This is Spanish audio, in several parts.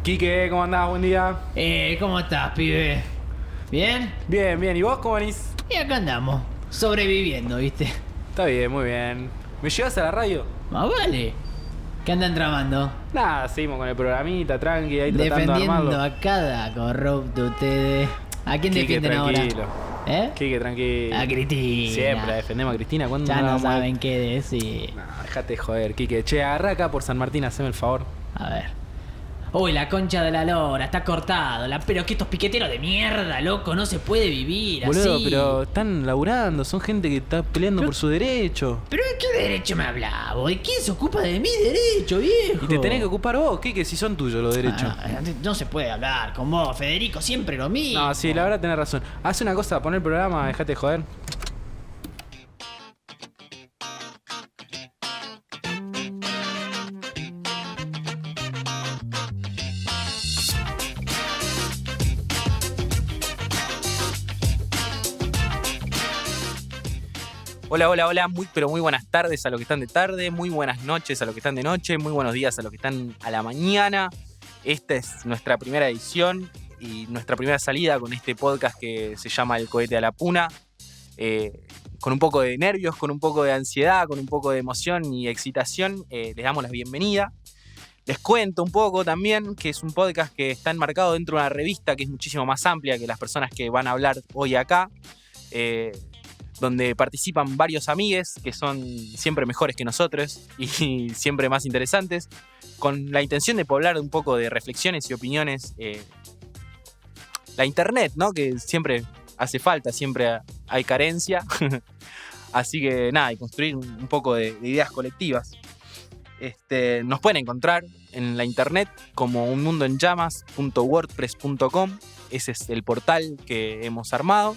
Quique, ¿cómo andás? Buen día. ¿Cómo estás, pibe? ¿Bien? Bien, bien. ¿Y vos cómo venís? Y acá andamos, sobreviviendo, ¿viste? Está bien, muy bien. ¿Me llevas a la radio? Más vale. ¿Qué andan tramando? Nada, seguimos con el programita, tranqui, ahí tratando de Defendiendo armarlo. a cada corrupto ustedes. ¿A quién Quique, defienden tranquilo. ahora? Quique, tranquilo. A Cristina. Siempre defendemos a Cristina. ¿Cuándo Ya la no vamos a- saben qué decir. No, dejate de joder, Quique. Che, agarrá acá por San Martín, haceme el favor. A ver. Uy, la concha de la lora, está cortado. Pero que estos piqueteros de mierda, loco, no se puede vivir Boludo, así. pero están laburando, son gente que está peleando por su derecho. ¿Pero de qué derecho me hablas, vos? ¿De quién se ocupa de mi derecho, viejo? Y te tenés que ocupar vos, Quique, si son tuyos los derechos. No se puede hablar con vos, Federico, siempre lo mismo. No, sí, la verdad tenés razón. Haz una cosa, poner el programa, dejate de joder. Hola, hola, hola, pero muy buenas tardes a los que están de tarde, muy buenas noches a los que están de noche, muy buenos días a los que están a la mañana. Esta es nuestra primera edición y nuestra primera salida con este podcast que se llama El Cohete a la Puna. Con un poco de nervios, con un poco de ansiedad, con un poco de emoción y excitación, les damos la bienvenida. Les cuento un poco también que es un podcast que está enmarcado dentro de una revista que es muchísimo más amplia que las personas que van a hablar hoy acá. Donde participan varios amigues que son siempre mejores que nosotros y siempre más interesantes, con la intención de poblar un poco de reflexiones y opiniones la internet, ¿no? Que siempre hace falta, siempre hay carencia. Así que nada, y construir un poco de ideas colectivas. Nos pueden encontrar en la internet como unmundoenllamas.wordpress.com. Ese es el portal que hemos armado.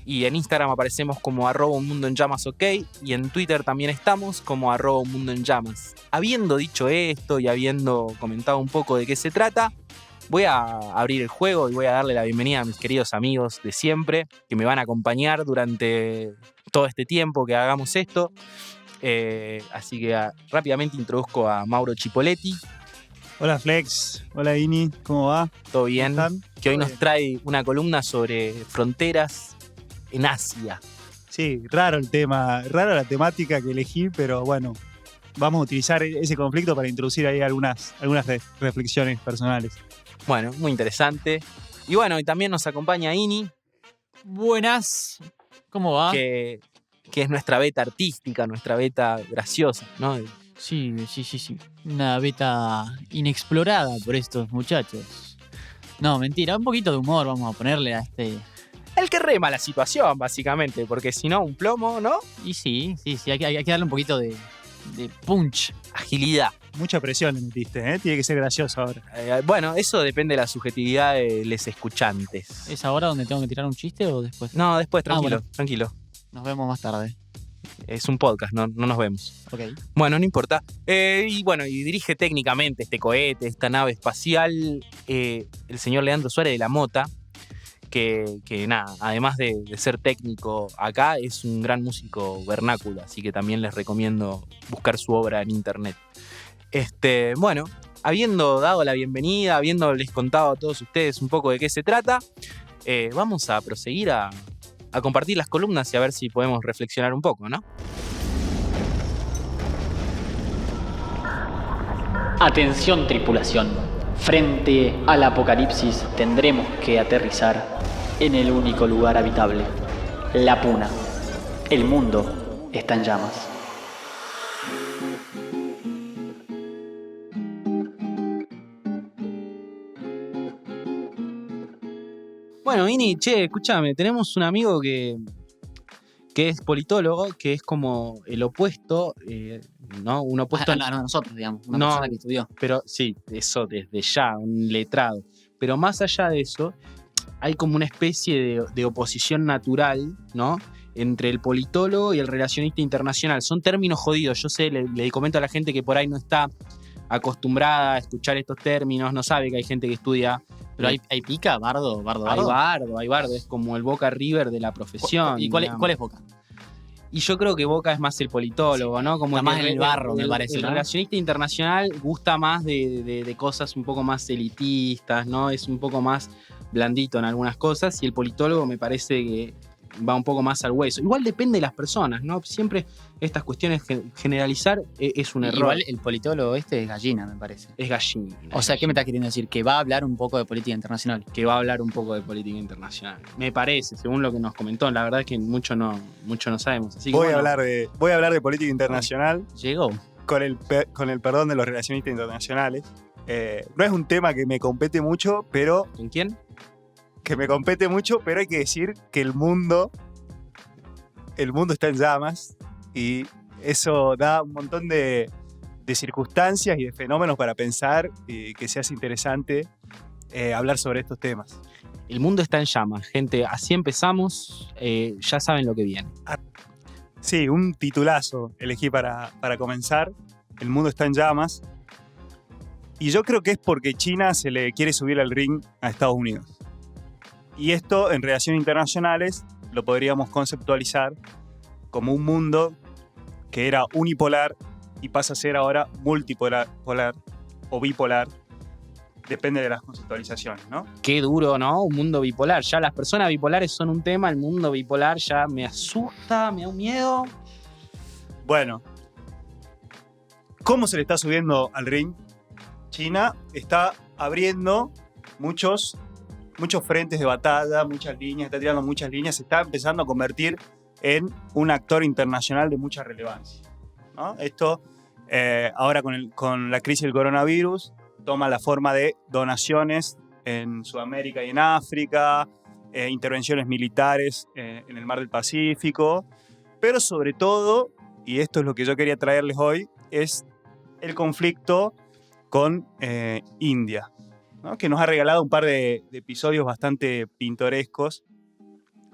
Y en Instagram aparecemos como @unmundoenllamas, ok. Y en Twitter también estamos como @unmundoenllamas. Habiendo dicho esto y habiendo comentado un poco de qué se trata, voy a abrir el juego y voy a darle la bienvenida a mis queridos amigos de siempre que me van a acompañar durante todo este tiempo que hagamos esto. Así que rápidamente introduzco a Mauro Chipoletti. Hola Flex, hola Ini, ¿cómo va? ¿Todo bien? ¿Cómo están? Que hoy Todo nos bien. trae una columna sobre fronteras en Asia. Sí, raro el tema, raro la temática que elegí, pero bueno, vamos a utilizar ese conflicto para introducir ahí algunas reflexiones personales. Bueno, muy interesante. Y bueno, y también nos acompaña Ini, Buenas. ¿Cómo va? que es nuestra beta artística, nuestra beta graciosa, ¿no? Sí. Una beta inexplorada por estos muchachos. No, mentira, un poquito de humor vamos a ponerle a este. El que rema la situación, básicamente, porque si no, un plomo, ¿no? Y sí, hay que darle un poquito de punch. Agilidad. Mucha presión le metiste, ¿eh? Tiene que ser gracioso ahora. Bueno, eso depende de la subjetividad de los escuchantes. ¿Es ahora donde tengo que tirar un chiste o después? No, después, tranquilo, bueno. tranquilo. Nos vemos más tarde. Es un podcast, no nos vemos. Ok. Bueno, no importa. Y bueno, y dirige técnicamente este cohete, esta nave espacial, el señor Leandro Suárez de la Mota, que nada, además de ser técnico acá, es un gran músico vernáculo, así que también les recomiendo buscar su obra en internet. Bueno, habiendo dado la bienvenida, habiéndoles contado a todos ustedes un poco de qué se trata, vamos a proseguir a compartir las columnas y a ver si podemos reflexionar un poco, ¿no? Atención tripulación, frente al apocalipsis tendremos que aterrizar en el único lugar habitable, la Puna. El mundo está en llamas. Bueno, Ini, che, escúchame, tenemos un amigo que es politólogo, que es como el opuesto, ¿no? Un opuesto... No, nosotros, digamos. Una No. persona que estudió. Pero sí, eso desde ya, un letrado. Pero más allá de eso, hay como una especie de oposición natural, ¿no? Entre el politólogo y el relacionista internacional. Son términos jodidos. Yo sé, le comento a la gente que por ahí no está acostumbrada a escuchar estos términos, no sabe que hay gente que estudia. Pero hay pica, bardo. Hay bardo. Es como el Boca River de la profesión. ¿Y cuál digamos. es Boca? Y yo creo que Boca es más el politólogo, ¿no? Como Está más en el barro, me parece, El ¿no? relacionista internacional gusta más de cosas un poco más elitistas, ¿no? Es un poco más blandito en algunas cosas y el politólogo me parece que va un poco más al hueso. Igual depende de las personas, ¿no? Siempre estas cuestiones, generalizar es un error. Igual el politólogo es gallina, me parece. Es gallina. O sea, ¿qué me estás queriendo decir? Que va a hablar un poco de política internacional. Que va a hablar un poco de política internacional. Me parece, según lo que nos comentó. La verdad es que mucho no sabemos. Así que, Voy a hablar de política internacional Llegó. con el perdón de los relacionistas internacionales. No es un tema que me compete mucho, pero ¿Con quién? hay que decir que el mundo está en llamas y eso da un montón de circunstancias y de fenómenos para pensar y que se hace interesante hablar sobre estos temas. El mundo está en llamas, gente. Así empezamos. Ya saben lo que viene. Sí, un titulazo elegí para comenzar. El mundo está en llamas. Y yo creo que es porque China se le quiere subir al ring a Estados Unidos. Y esto en relaciones internacionales lo podríamos conceptualizar como un mundo que era unipolar y pasa a ser ahora multipolar o bipolar. Depende de las conceptualizaciones, ¿no? Qué duro, ¿no? Un mundo bipolar. Ya las personas bipolares son un tema. El mundo bipolar ya me asusta, me da un miedo. Bueno, ¿cómo se le está subiendo al ring? China está abriendo muchos frentes de batalla, muchas líneas, está tirando muchas líneas, se está empezando a convertir en un actor internacional de mucha relevancia, ¿no? Esto, ahora con la crisis del coronavirus, toma la forma de donaciones en Sudamérica y en África, intervenciones militares en el Mar del Pacífico, pero sobre todo, y esto es lo que yo quería traerles hoy, es el conflicto con India, ¿no? Que nos ha regalado un par de episodios bastante pintorescos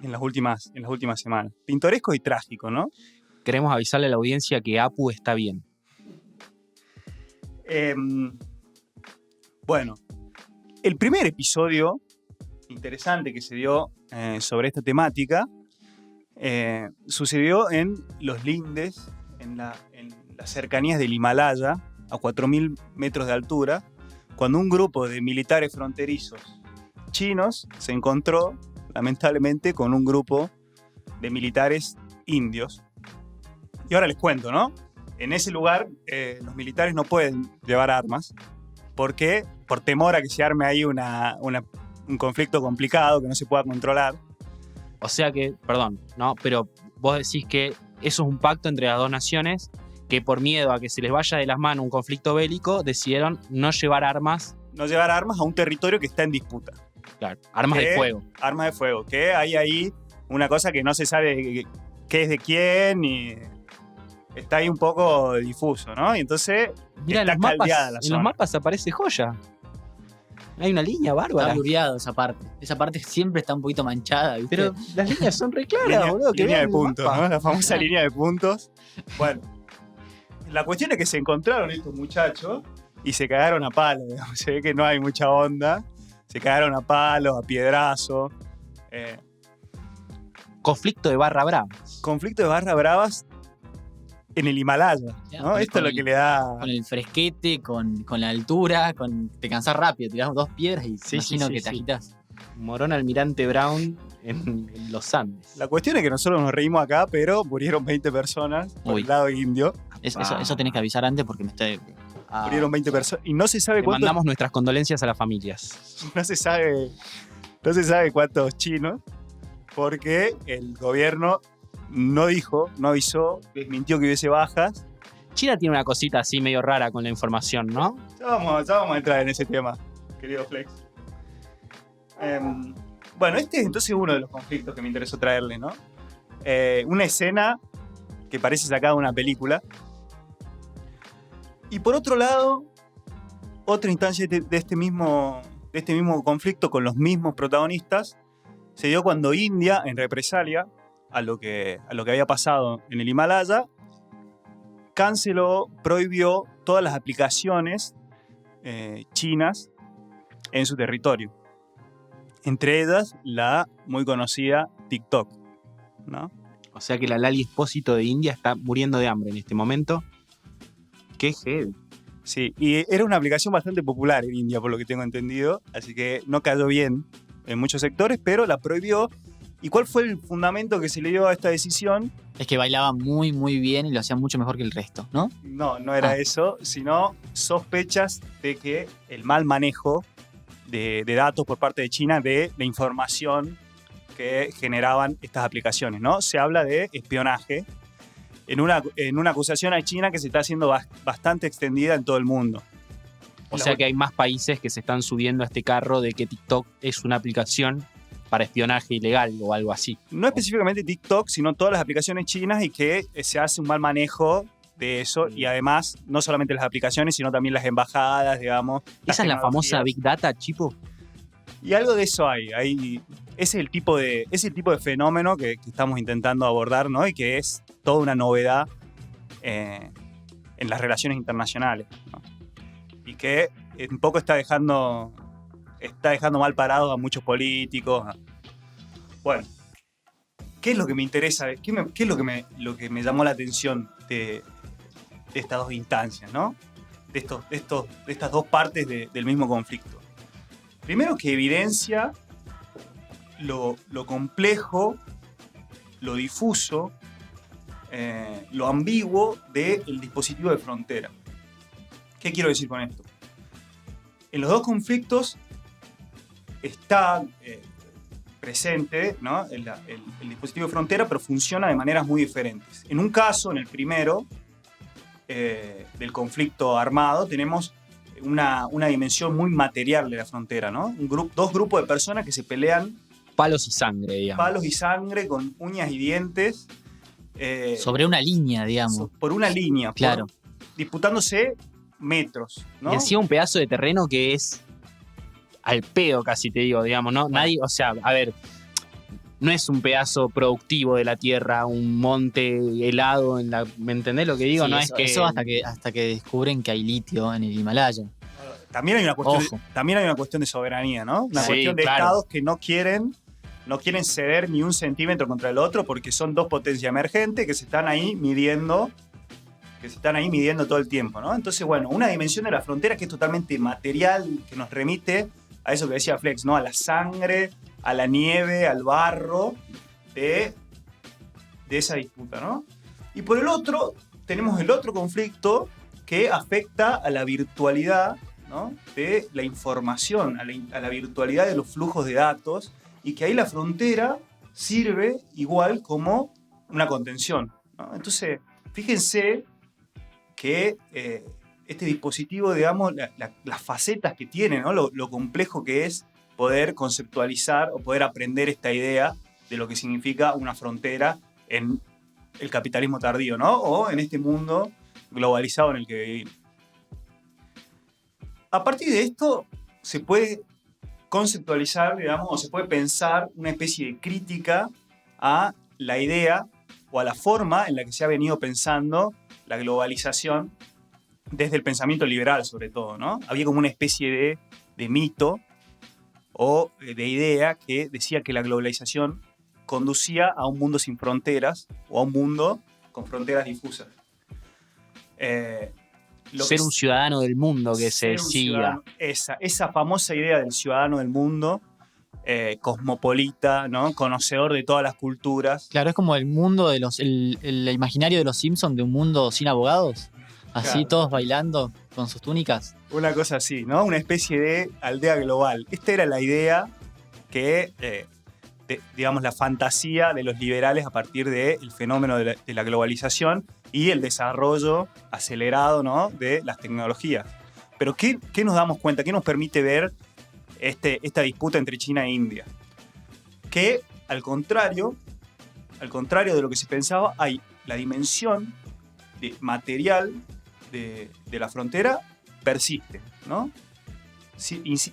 en las últimas semanas. Pintorescos y trágicos, ¿no? Queremos avisarle a la audiencia que Apu está bien. Bueno, el primer episodio interesante que se dio sobre esta temática sucedió en los lindes, en las cercanías del Himalaya, a 4.000 metros de altura, cuando un grupo de militares fronterizos chinos se encontró, lamentablemente, con un grupo de militares indios. Y ahora les cuento, ¿no? En ese lugar los militares no pueden llevar armas. ¿Por qué? Por temor a que se arme ahí un conflicto complicado que no se pueda controlar. O sea que, perdón, ¿no? Pero vos decís que eso es un pacto entre las dos naciones que por miedo a que se les vaya de las manos un conflicto bélico decidieron no llevar armas. No llevar armas a un territorio que está en disputa. Claro, armas de fuego. Armas de fuego, que hay ahí una cosa que no se sabe qué es de quién y está ahí un poco difuso, ¿no? Y entonces Mira, está caldeada la en zona. los mapas aparece joya. Hay una línea bárbara. Está blurreado esa parte. Esa parte siempre está un poquito manchada, ¿viste? Pero las líneas son re claras, Línea, boludo. Que línea vean de el puntos, mapa. ¿no? La famosa línea de puntos. Bueno, la cuestión es que se encontraron estos muchachos y se cagaron a palo, digamos. Se ve que no hay mucha onda. Se cagaron a palo, a piedrazo. Conflicto de barra brava. Conflicto de barra bravas en el Himalaya, Ya, ¿no? con- Esto es lo que le da... Con el fresquete, con la altura, te cansás rápido, tirás 2 piedras y Sí, imagino sí, que sí, te sí. agitas. Morón Almirante Brown en los Andes. La cuestión es que nosotros nos reímos acá, pero murieron 20 personas por Uy. el lado indio. Eso tenés que avisar antes porque me estoy... Murieron 20 personas. Y no se sabe Le cuántos... mandamos nuestras condolencias a las familias. No se sabe cuántos chinos, porque el gobierno no dijo, no avisó, desmintió que hubiese bajas. China tiene una cosita así medio rara con la información, ¿no? Ya vamos a entrar en ese tema, querido Flex. Bueno, este es entonces uno de los conflictos que me interesó traerle, ¿no? Una escena que parece sacada de una película. Y por otro lado, otra instancia de este mismo conflicto con los mismos protagonistas se dio cuando India, en represalia a lo que había pasado en el Himalaya, prohibió todas las aplicaciones chinas en su territorio. Entre ellas, la muy conocida TikTok, ¿no? O sea que la Lali Espósito de India está muriendo de hambre en este momento. Qué heavy. Sí, y era una aplicación bastante popular en India, por lo que tengo entendido, así que no cayó bien en muchos sectores, pero la prohibió. ¿Y cuál fue el fundamento que se le dio a esta decisión? Es que bailaba muy, muy bien y lo hacía mucho mejor que el resto, ¿no? No era eso, sino sospechas de que el mal manejo de datos por parte de China de la información que generaban estas aplicaciones, ¿no? Se habla de espionaje en una acusación a China que se está haciendo bastante extendida en todo el mundo. O sea que hay más países que se están subiendo a este carro de que TikTok es una aplicación para espionaje ilegal o algo así. No específicamente TikTok, sino todas las aplicaciones chinas y que se hace un mal manejo de eso y además no solamente las aplicaciones, sino también las embajadas, digamos. ¿Esa es la famosa Big Data, Chipo? Y algo de eso hay. Ese es el tipo de fenómeno que estamos intentando abordar, ¿no? Y que es toda una novedad en las relaciones internacionales, ¿no? Y que un poco está dejando mal parados a muchos políticos. Bueno, ¿qué es lo que me interesa? ¿Qué es lo que me llamó la atención de estas dos instancias, ¿no? De estas dos partes del mismo conflicto. Primero, que evidencia lo complejo, lo difuso, lo ambiguo del dispositivo de frontera. ¿Qué quiero decir con esto? En los dos conflictos está presente, ¿no? el dispositivo de frontera, pero funciona de maneras muy diferentes. En un caso, en el primero, del conflicto armado, tenemos una dimensión muy material de la frontera, ¿no? Dos grupos de personas que se pelean. Palos y sangre, digamos. Palos y sangre con uñas y dientes. Sobre una línea, digamos. Por una línea. Claro. Disputándose metros, ¿no? Y encima un pedazo de terreno que es al pedo, casi te digo, digamos, ¿no? Bueno. Nadie, o sea, a ver, no es un pedazo productivo de la tierra, un monte helado en la. ¿Me entendés lo que digo? Sí, no eso, es que. eso hasta que descubren que hay litio en el Himalaya. También hay una cuestión de soberanía, ¿no? Una Sí, cuestión de claro. estados que no quieren ceder ni un centímetro contra el otro porque son dos potencias emergentes que se están ahí midiendo todo el tiempo, ¿no? Entonces, bueno, una dimensión de la frontera que es totalmente material, que nos remite a eso que decía Flex, ¿no? A la sangre, a la nieve, al barro de esa disputa, ¿no? Y por el otro, tenemos el otro conflicto que afecta a la virtualidad, ¿no? De la información, a la virtualidad de los flujos de datos, y que ahí la frontera sirve igual como una contención, ¿no? Entonces, fíjense que este dispositivo, digamos, las facetas que tiene, ¿no? Lo complejo que es poder conceptualizar o poder aprender esta idea de lo que significa una frontera en el capitalismo tardío, ¿no? O en este mundo globalizado en el que vivimos. A partir de esto se puede conceptualizar, digamos, o se puede pensar una especie de crítica a la idea o a la forma en la que se ha venido pensando la globalización desde el pensamiento liberal, sobre todo, ¿no? Había como una especie de mito o de idea que decía que la globalización conducía a un mundo sin fronteras o a un mundo con fronteras difusas. Ser un ciudadano del mundo que se decía. Esa famosa idea del ciudadano del mundo, cosmopolita, ¿no? Conocedor de todas las culturas. Claro, es como el mundo de el imaginario de los Simpsons, de un mundo sin abogados. Así, Claro. todos bailando con sus túnicas. Una cosa así, ¿no? Una especie de aldea global. Esta era la idea que, digamos, la fantasía de los liberales a partir del fenómeno de la globalización y el desarrollo acelerado, ¿no? De las tecnologías. Pero ¿qué nos damos cuenta? ¿Qué nos permite ver esta disputa entre China e India? Que al contrario de lo que se pensaba, hay la dimensión material de la frontera persiste, ¿no?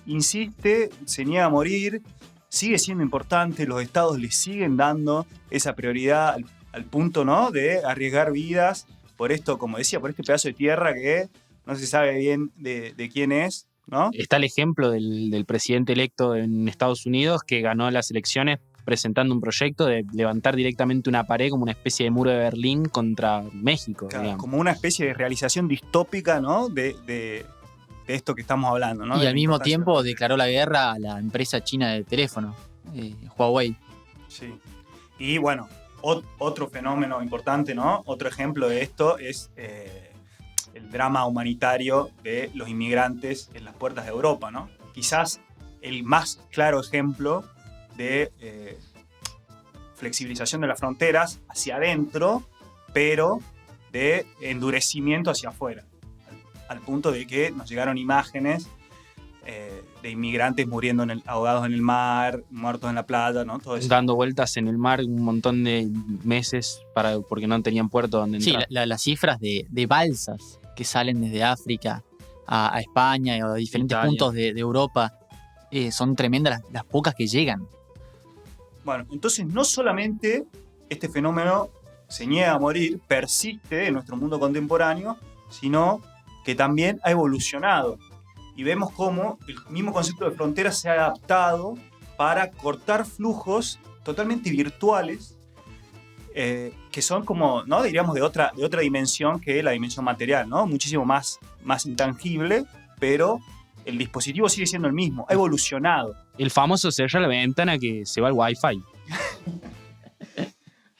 Insiste, se niega a morir, sigue siendo importante, los estados le siguen dando esa prioridad al punto, ¿no? De arriesgar vidas por esto, como decía, por este pedazo de tierra que no se sabe bien de quién es, ¿no? Está el ejemplo del presidente electo en Estados Unidos que ganó las elecciones presentando un proyecto de levantar directamente una pared como una especie de muro de Berlín contra México, Claro, digamos. como una especie de realización distópica, ¿no? De esto que estamos hablando, ¿no? Y De al la mismo importancia tiempo de- declaró la guerra a la empresa china de teléfono, Huawei. Sí. Y bueno, otro fenómeno importante, ¿no? Otro ejemplo de esto es el drama humanitario de los inmigrantes en las puertas de Europa, ¿no? Quizás el más claro ejemplo de flexibilización de las fronteras hacia adentro, pero de endurecimiento hacia afuera, al punto de que nos llegaron imágenes de inmigrantes muriendo ahogados en el mar, muertos en la playa, ¿no? Todo eso. Dando vueltas en el mar un montón de meses porque no tenían puerto donde Sí, entrar. las cifras de balsas que salen desde África a España o a diferentes Italia. puntos de Europa son tremendas las pocas que llegan. Bueno, entonces no solamente este fenómeno se niega a morir, persiste en nuestro mundo contemporáneo, sino que también ha evolucionado. Y vemos cómo el mismo concepto de frontera se ha adaptado para cortar flujos totalmente virtuales, que son como, ¿no? Diríamos de otra dimensión que la dimensión material, ¿no? Muchísimo más intangible, pero el dispositivo sigue siendo el mismo, ha evolucionado. El famoso cerrar la ventana que se va al Wi-Fi.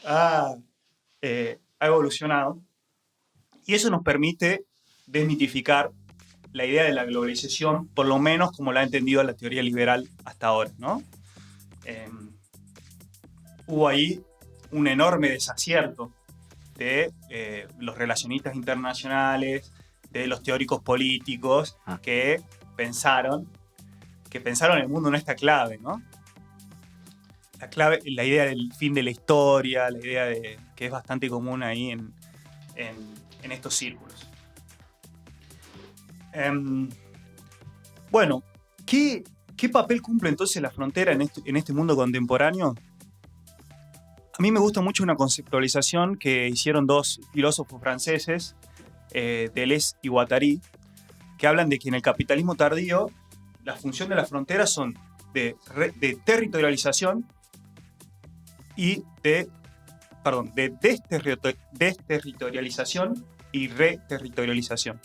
Ha evolucionado. Y eso nos permite desmitificar la idea de la globalización, por lo menos como la ha entendido la teoría liberal hasta ahora, ¿no? Hubo ahí un enorme desacierto de los relacionistas internacionales, de los teóricos políticos que pensaron el mundo en esta clave, ¿no? La idea del fin de la historia, la idea de que es bastante común ahí en estos círculos. Bueno, ¿qué papel cumple entonces la frontera en este mundo contemporáneo? A mí me gusta mucho una conceptualización que hicieron dos filósofos franceses, Deleuze y Guattari, que hablan de que en el capitalismo tardío la función de las fronteras son de territorialización y de desterritorialización y reterritorialización.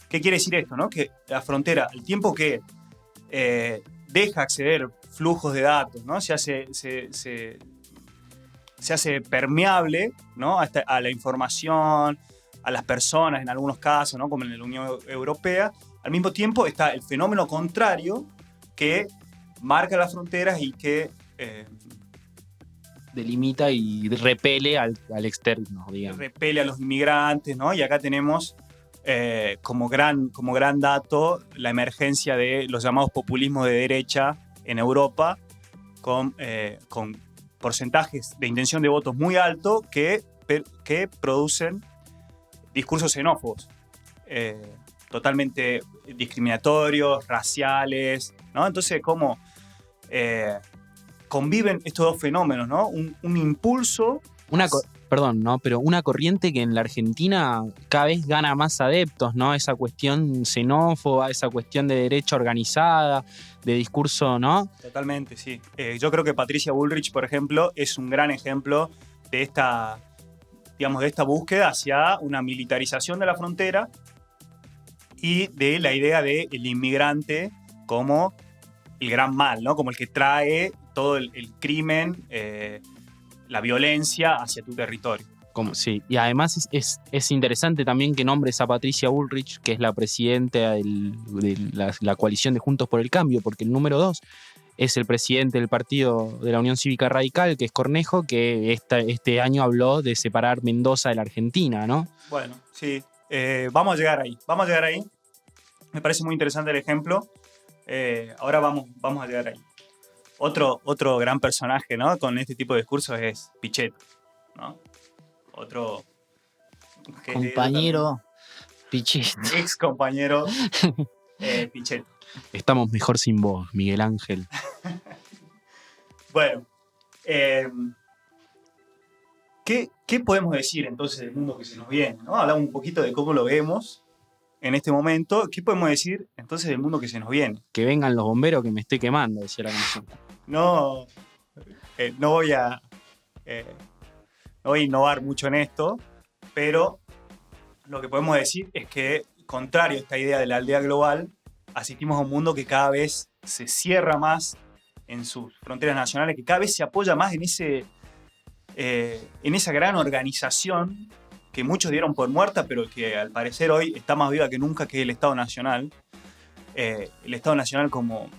¿Qué quiere decir esto, no? Que la frontera, al tiempo que deja acceder flujos de datos, ¿no? Se hace permeable, ¿no? a la información, a las personas en algunos casos, ¿no? Como en la Unión Europea. Al mismo tiempo está el fenómeno contrario que marca las fronteras y que Delimita y repele al externo, digamos. repele a los inmigrantes, ¿no? Y acá tenemos como gran dato la emergencia de los llamados populismos de derecha en Europa, con porcentajes de intención de votos muy altos que producen discursos xenófobos, totalmente discriminatorios, raciales, ¿no? Entonces, ¿cómo conviven estos dos fenómenos, ¿no? Un impulso... Perdón, ¿no? Pero una corriente que en la Argentina cada vez gana más adeptos, ¿no? Esa cuestión xenófoba, esa cuestión de derecha organizada, de discurso, ¿no? Totalmente, sí. Yo creo que Patricia Bullrich, por ejemplo, es un gran ejemplo de esta búsqueda hacia una militarización de la frontera y de la idea del inmigrante como el gran mal, ¿no? Como el que trae todo el crimen, la violencia hacia tu territorio. Sí, y además es interesante también que nombres a Patricia Bullrich, que es la presidenta de la coalición de Juntos por el Cambio, porque el número 2 es el presidente del partido de la Unión Cívica Radical, que es Cornejo, que este año habló de separar Mendoza de la Argentina, ¿no? Bueno, sí, vamos a llegar ahí. Me parece muy interesante el ejemplo. Ahora vamos a llegar ahí. Otro gran personaje, ¿no? Con este tipo de discursos es Pichetto, ¿no? Otro Compañero Pichetto. ex compañero Pichetto. Estamos mejor sin vos, Miguel Ángel. Bueno, ¿qué podemos decir entonces del mundo que se nos viene, ¿no? Hablamos un poquito de cómo lo vemos en este momento. ¿Qué podemos decir entonces del mundo que se nos viene? Que vengan los bomberos que me estoy quemando, decía la canción. No, no voy a innovar mucho en esto, pero lo que podemos decir es que, contrario a esta idea de la aldea global, asistimos a un mundo que cada vez se cierra más en sus fronteras nacionales, que cada vez se apoya más en esa gran organización que muchos dieron por muerta, pero que al parecer hoy está más viva que nunca, que es el Estado Nacional. El Estado Nacional como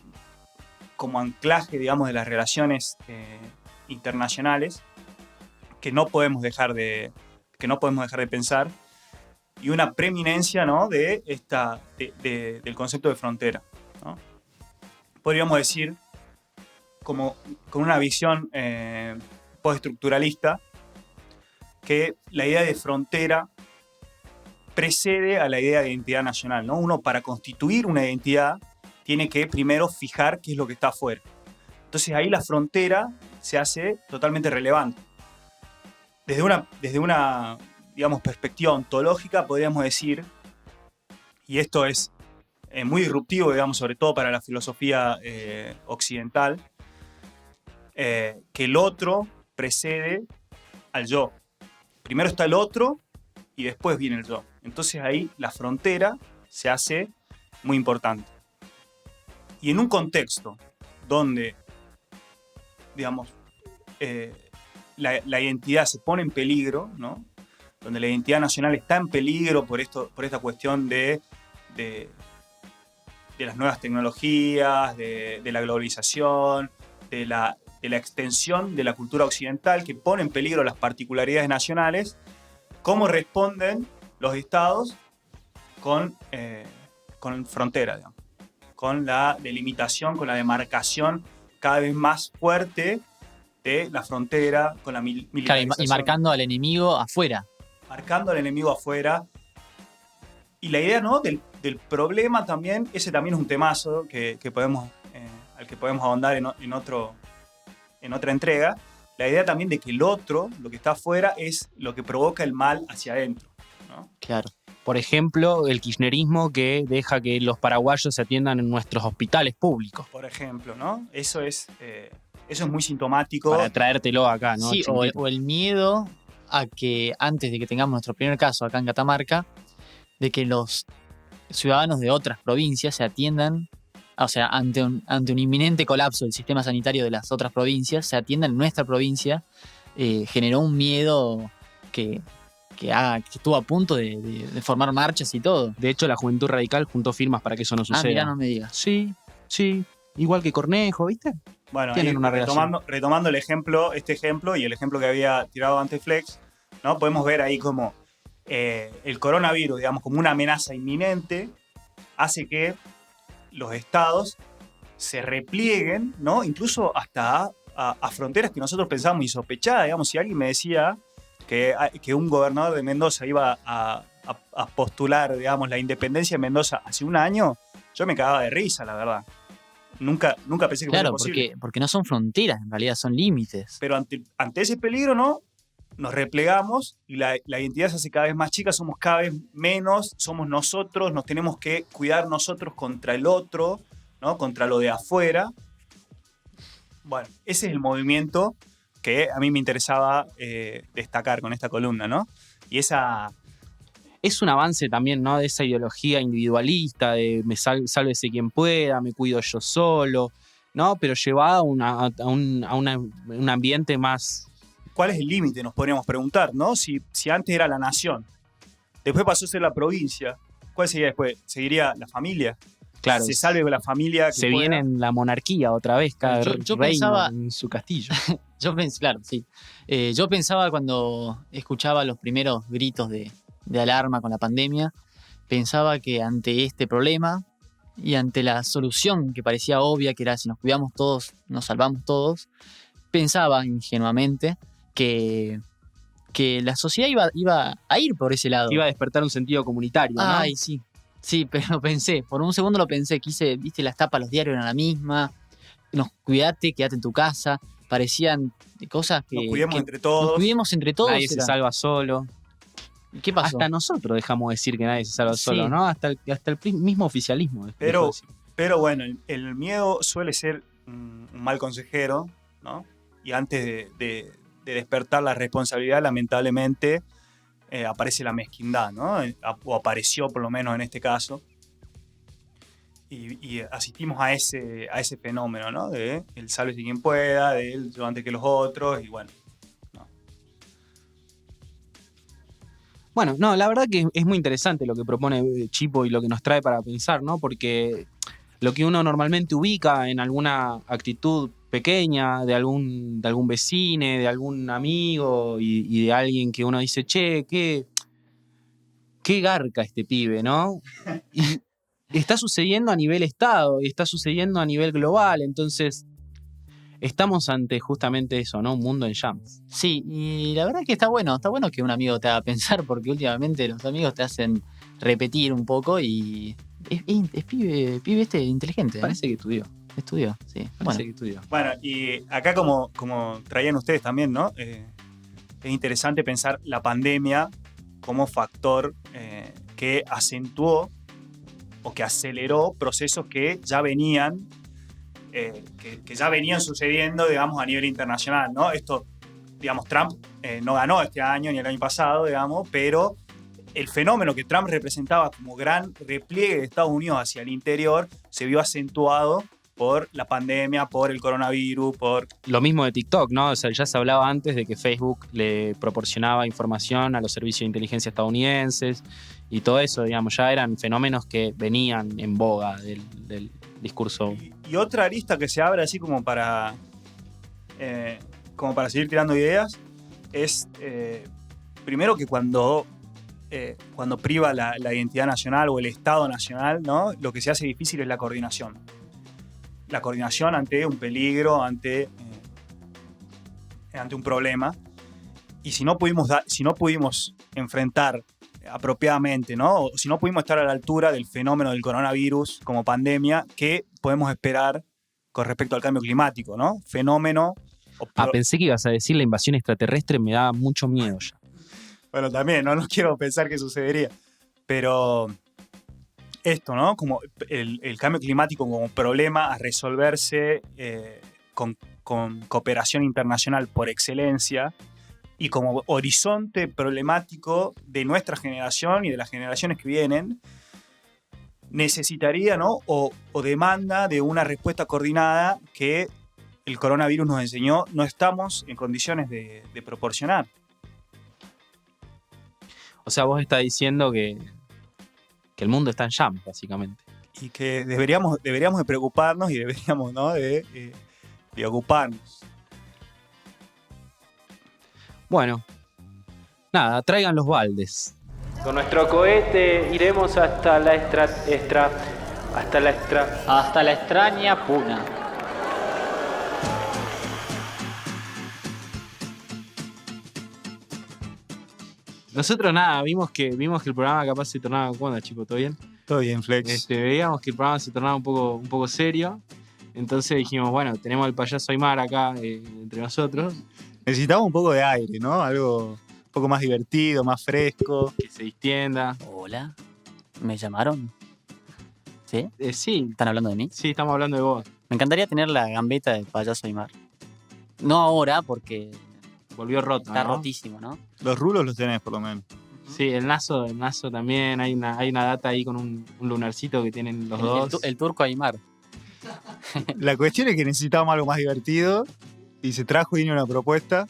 anclaje, digamos, de las relaciones internacionales, que no podemos dejar de pensar, y una preeminencia, ¿no?, del concepto de frontera, ¿no? Podríamos decir, con una visión postestructuralista, que la idea de frontera precede a la idea de identidad nacional, ¿no? Uno, para constituir una identidad, tiene que primero fijar qué es lo que está afuera. Entonces ahí la frontera se hace totalmente relevante. Desde una digamos, perspectiva ontológica, podríamos decir, y esto es muy disruptivo, digamos, sobre todo para la filosofía occidental, que el otro precede al yo. Primero está el otro y después viene el yo. Entonces ahí la frontera se hace muy importante. Y en un contexto donde, digamos, la identidad se pone en peligro, ¿no?, donde la identidad nacional está en peligro por esta cuestión de las nuevas tecnologías, de la globalización, de la extensión de la cultura occidental, que pone en peligro las particularidades nacionales. ¿Cómo responden los estados? Con frontera, digamos, con la delimitación, con la demarcación cada vez más fuerte de la frontera, con la militarización. Claro, y marcando al enemigo afuera. Marcando al enemigo afuera. Y la idea, ¿no?, del problema también, ese también es un temazo al que podemos ahondar en otra entrega. La idea también de que el otro, lo que está afuera, es lo que provoca el mal hacia adentro, ¿no? Claro. Por ejemplo, el kirchnerismo que deja que los paraguayos se atiendan en nuestros hospitales públicos. Por ejemplo, ¿no? Eso es muy sintomático. Para traértelo acá, ¿no? Sí, o el miedo a que antes de que tengamos nuestro primer caso acá en Catamarca, de que los ciudadanos de otras provincias se atiendan, o sea, ante un inminente colapso del sistema sanitario de las otras provincias, se atiendan en nuestra provincia, generó un miedo que estuvo a punto de formar marchas y todo. De hecho, la Juventud Radical juntó firmas para que eso no suceda. Mirá, no me digas. Sí, igual que Cornejo, ¿viste? Bueno, tienen una retomando este ejemplo y el ejemplo que había tirado antes Flex, ¿no? Podemos ver ahí como el coronavirus, digamos, como una amenaza inminente, hace que los estados se replieguen, ¿no?, incluso hasta a fronteras que nosotros pensábamos insospechadas. Digamos, si alguien me decía que un gobernador de Mendoza iba a postular, digamos, la independencia de Mendoza hace un año, yo me cagaba de risa, la verdad. Nunca pensé que fuera posible. Claro, porque no son fronteras, en realidad son límites. Pero ante ese peligro, ¿no?, nos replegamos y la identidad se hace cada vez más chica, somos cada vez menos, somos nosotros, nos tenemos que cuidar nosotros contra el otro, ¿no?, contra lo de afuera. Bueno, ese es el movimiento que a mí me interesaba destacar con esta columna, ¿no? Y es un avance también, ¿no?, de esa ideología individualista, de sálvese quien pueda, me cuido yo solo, ¿no? Pero llevada a un ambiente más... ¿Cuál es el límite? Nos podríamos preguntar, ¿no? Si antes era la nación, después pasó a ser la provincia, ¿cuál sería después? ¿Seguiría la familia? Claro. Se salve la familia. Se viene en la monarquía otra vez, cada yo reino pensaba, en su castillo. Claro, sí. Yo pensaba cuando escuchaba los primeros gritos de alarma con la pandemia, pensaba que ante este problema y ante la solución que parecía obvia, que era si nos cuidamos todos, nos salvamos todos, pensaba ingenuamente que la sociedad iba a ir por ese lado. Iba a despertar un sentido comunitario, ¿no? Ay, sí. Sí, pero pensé, por un segundo lo pensé, viste, las tapas, los diarios eran la misma, cuidate, quédate en tu casa, parecían cosas que... Nos cuidemos entre todos. Nos cuidemos entre todos. Nadie se salva solo. ¿Qué pasó? Hasta nosotros dejamos de decir que nadie se salva Sí. solo, ¿no? Hasta el mismo oficialismo. Pero bueno, el miedo suele ser un mal consejero, ¿no? y antes de despertar la responsabilidad, lamentablemente, aparece la mezquindad, ¿no? O apareció por lo menos en este caso. Y asistimos a ese fenómeno, ¿no? De el sálvese quien pueda, de él yo antes que los otros, y bueno. No. Bueno, no, la verdad que es muy interesante lo que propone Chipo y lo que nos trae para pensar, ¿no? Porque lo que uno normalmente ubica en alguna actitud pequeña de algún vecine, de algún amigo y de alguien que uno dice, che, qué garca este pibe, ¿no? Y está sucediendo a nivel Estado y está sucediendo a nivel global, entonces estamos ante justamente eso, ¿no? Un mundo en llamas. Sí, y la verdad que está bueno que un amigo te haga pensar, porque últimamente los amigos te hacen repetir un poco y es pibe este inteligente. Parece que estudió. Estudió, sí. Parece que estudió. Bueno, y acá como traían ustedes también, ¿no? Es interesante pensar la pandemia como factor que acentuó o que aceleró procesos que ya venían que ya venían sucediendo, digamos, a nivel internacional, ¿no? Esto, digamos, Trump no ganó este año ni el año pasado, digamos, pero el fenómeno que Trump representaba como gran repliegue de Estados Unidos hacia el interior se vio acentuado por la pandemia, por el coronavirus, por... Lo mismo de TikTok, ¿no? O sea, ya se hablaba antes de que Facebook le proporcionaba información a los servicios de inteligencia estadounidenses y todo eso, digamos, ya eran fenómenos que venían en boga del discurso. Y otra arista que se abre así como para seguir tirando ideas es, primero que cuando priva la identidad nacional o el Estado nacional, ¿no? Lo que se hace difícil es la coordinación. La coordinación ante un peligro, ante un problema. Y si no pudimos enfrentar apropiadamente, ¿no? O si no pudimos estar a la altura del fenómeno del coronavirus como pandemia, ¿qué podemos esperar con respecto al cambio climático, ¿no? Fenómeno... Pensé que ibas a decir la invasión extraterrestre, me daba mucho miedo ya. Bueno, también, no quiero pensar que sucedería. Pero esto, ¿no? Como el cambio climático como problema a resolverse con cooperación internacional por excelencia y como horizonte problemático de nuestra generación y de las generaciones que vienen, necesitaría, ¿no? O demanda de una respuesta coordinada que el coronavirus nos enseñó, no estamos en condiciones de proporcionar. O sea, vos estás diciendo que el mundo está en llamas, básicamente. Y que deberíamos de preocuparnos y deberíamos, ¿no? de ocuparnos. Bueno, nada, traigan los baldes. Con nuestro cohete iremos hasta la extraña Puna. Nosotros nada, vimos que el programa capaz se tornaba... ¿Cómo anda, Chico? ¿Todo bien? Todo bien, Flex. Veíamos que el programa se tornaba un poco serio. Entonces dijimos, bueno, tenemos al payaso Aymar acá entre nosotros. Necesitamos un poco de aire, ¿no? Algo un poco más divertido, más fresco. Que se distienda. Hola, ¿me llamaron? ¿Sí? Sí. ¿Están hablando de mí? Sí, estamos hablando de vos. Me encantaría tener la gambeta del payaso Aymar. No ahora, porque volvió roto, está ¿no? rotísimo, ¿no? Los rulos los tenés, por lo menos. Sí, el naso también. Hay una data ahí con un lunarcito que tienen los dos. El turco Aymar. La cuestión es que necesitábamos algo más divertido y se trajo y una propuesta.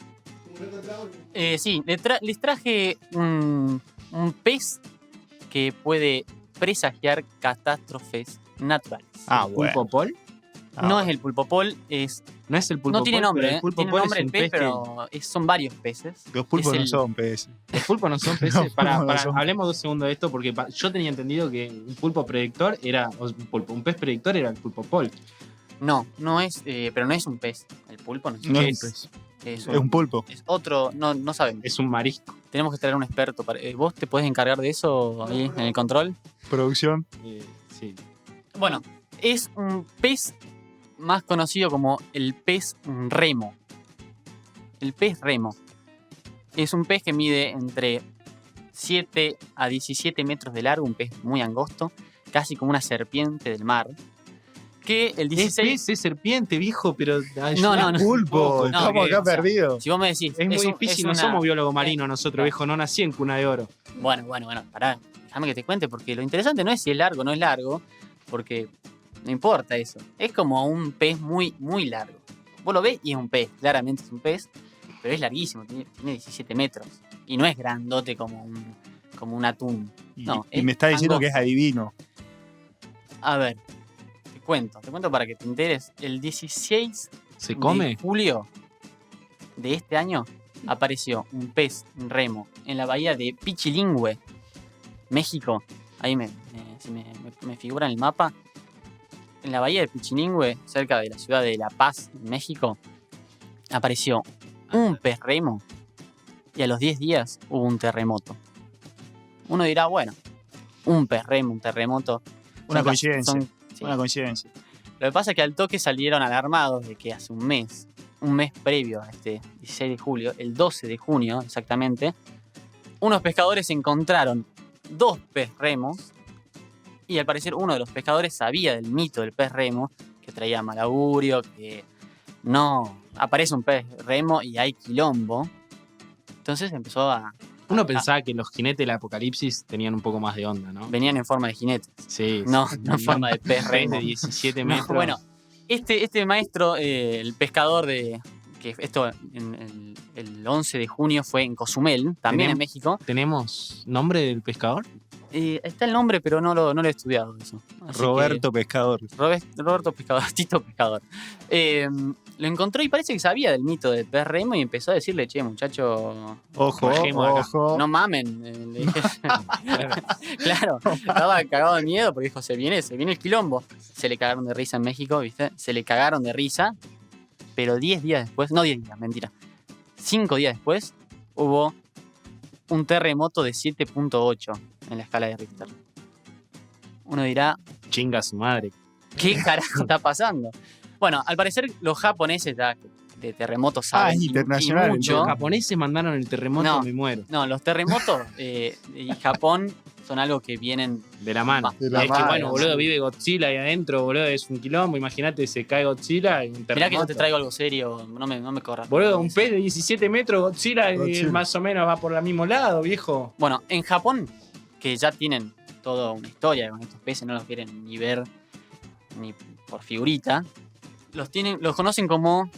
Sí, les traje un pez que puede presagiar catástrofes naturales. ¿Pulpopol? No es el pulpopol, No es el pulpopol. no tiene nombre, el pulpopol tiene nombre es el un pez, pez pero son varios peces. Los pulpos Es no son peces. Los pulpos no son peces. Los pulpos no son. Hablemos 2 segundos de esto porque yo tenía entendido que un pulpo predictor era... un pez predictor era el pulpopol. No es, pero no es un pez. El pulpo no es un No pez. es un pez. Es Es un pulpo. Es otro, no sabemos. Es un marisco. Tenemos que traer un experto. ¿Vos te podés encargar de eso ahí en el control? Producción. Sí. Bueno, es un pez más conocido como el pez remo. El pez remo es un pez que mide entre 7 a 17 metros de largo, un pez muy angosto, casi como una serpiente del mar, que el 16... Es serpiente, viejo, pero... No. Pulpo, No, estamos que, acá o sea, perdidos. Si vos me decís... Es muy un- difícil, no una- somos biólogos marinos nosotros, viejo, no nací en cuna de oro. Bueno, pará. Déjame que te cuente, porque lo interesante no es si es largo o no es largo, porque no importa eso. Es como un pez muy, muy largo. Vos lo ves y es un pez, claramente es un pez, pero es larguísimo, tiene 17 metros. Y no es grandote como un atún. No, Y es me está diciendo que angosto. es adivino. A ver, te cuento para que te enteres. El 16 ¿Se de come? julio de este año apareció un pez remo en la bahía de Pichilingüe, México. Ahí me figura en el mapa. En la bahía de Pichilingüe, cerca de la ciudad de La Paz, México, apareció un pez remo y a los 10 días hubo un terremoto. Uno dirá, bueno, un pez remo, un terremoto. Una son coincidencia. sí. Una coincidencia. Lo que pasa es que al toque salieron alarmados de que hace un mes previo a este 16 de julio, el 12 de junio exactamente, unos pescadores encontraron 2 pez remos y al parecer uno de los pescadores sabía del mito del pez remo, que traía mal augurio, que no aparece un pez remo y hay quilombo. Entonces empezó a... Uno pensaba que los jinetes del apocalipsis tenían un poco más de onda, ¿no? Venían en forma de jinetes, Sí. no en forma de pez Pez remo. de 17 No, metros. bueno, este maestro, el pescador de... que esto el 11 de junio fue en Cozumel, también en México. ¿Tenemos nombre del pescador? Está el nombre, pero no lo he estudiado eso. Así Roberto Pescador. que, Roberto Pescador, Tito Pescador. Lo encontró y parece que sabía del mito del pez remo y empezó a decirle, che, muchacho, Ojo, Bajemos acá. ojo. no mamen. Le dije. Claro, estaba cagado de miedo porque dijo, se viene el quilombo. Se le cagaron de risa en México, ¿viste? Se le cagaron de risa, pero 10 días después, no 10 días, mentira, 5 días después hubo un terremoto de 7.8 en la escala de Richter. Uno dirá, Chinga su madre. ¿qué carajo está pasando? Bueno, al parecer los japoneses ya de terremotos saben es y internacional, mucho. Los japoneses mandaron el terremoto, No. me muero. No, los terremotos y Japón son algo que vienen... De la mano. De la Es mano. que, bueno, boludo, vive Godzilla ahí adentro, boludo, es un quilombo. Imagínate, se cae Godzilla y un terremoto. Mirá que yo te traigo algo serio, no me corras. Boludo, un pez de 17 metros, Godzilla, Godzilla. más o menos va por el mismo lado, viejo. Bueno, en Japón, que ya tienen toda una historia con estos peces, no los quieren ni ver ni por figurita, los conocen como...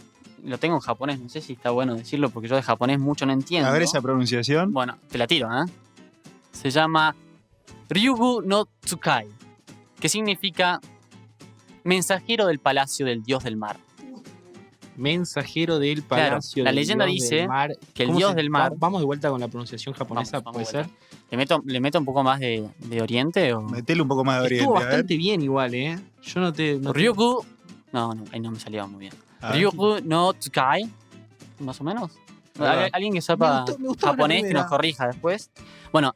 Lo tengo en japonés, no sé si está bueno decirlo porque yo de japonés mucho no entiendo. A ver esa pronunciación. Bueno, te la tiro, ¿eh? Se llama Ryugu no Tsukai, que significa mensajero del palacio del dios del mar. Mensajero del Claro, palacio. la del leyenda dios dice del mar. que el ¿Cómo dios se- del mar- Vamos de vuelta con la pronunciación japonesa, Vamos ¿puede de vuelta. ser? ¿Le meto un poco más de oriente o...? Metele un poco más de Estuvo oriente. A ver. bastante bien igual, ¿eh? Yo no te... Ryugu... No, ahí no me salió muy bien. A ver. Ryugu no Tsukai, más o menos. Ah. Alguien que sepa Me gustó la japonés que primera. nos corrija después. Bueno,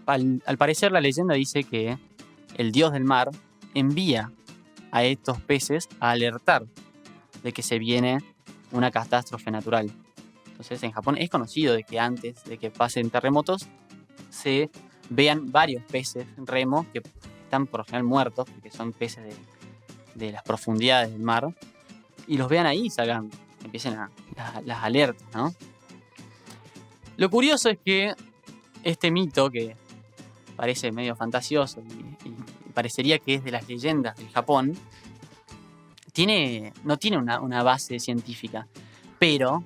al parecer la leyenda dice que el dios del mar envía a estos peces a alertar de que se viene una catástrofe natural. Entonces en Japón es conocido de que antes de que pasen terremotos se vean varios peces remo que están por lo general muertos, porque son peces de las profundidades del mar, y los vean ahí y salgan, empiecen las alertas, ¿no? Lo curioso es que este mito, que parece medio fantasioso y parecería que es de las leyendas del Japón, no tiene una base científica, pero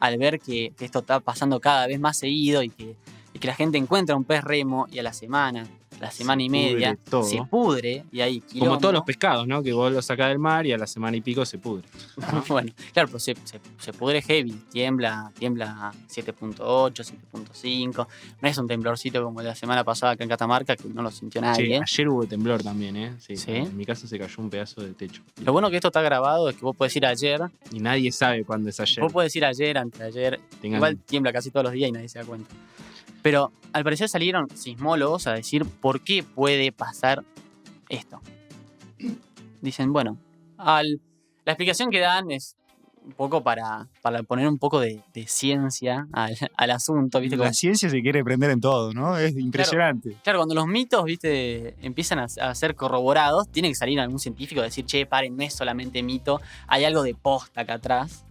al ver que esto está pasando cada vez más seguido y que la gente encuentra un pez remo y a la semana y media pudre todo. se pudre y hay quilombo. Como todos los pescados, ¿no? Que vos los sacás del mar y a la semana y pico se pudre. Bueno, claro, pero se pudre heavy, tiembla 7.8, 7.5. No es un temblorcito como la semana pasada acá en Catamarca, que no lo sintió Che, nadie. ayer hubo temblor también, ¿eh? ¿Sí? En mi casa se cayó un pedazo de techo. Lo bueno que esto está grabado es que vos podés ir ayer, Y nadie sabe cuándo es ayer. vos podés ir ayer, anteayer, Tengan- igual tiembla casi todos los días y nadie se da cuenta. Pero al parecer salieron sismólogos a decir por qué puede pasar esto. Dicen, bueno, la explicación que dan es un poco para poner un poco de ciencia al asunto, ¿viste? La ciencia se quiere prender en todo, ¿no? Es impresionante. Claro, cuando los mitos, ¿viste? Empiezan a ser corroborados, tiene que salir algún científico a decir, che, paren, no es solamente mito, hay algo de posta acá atrás.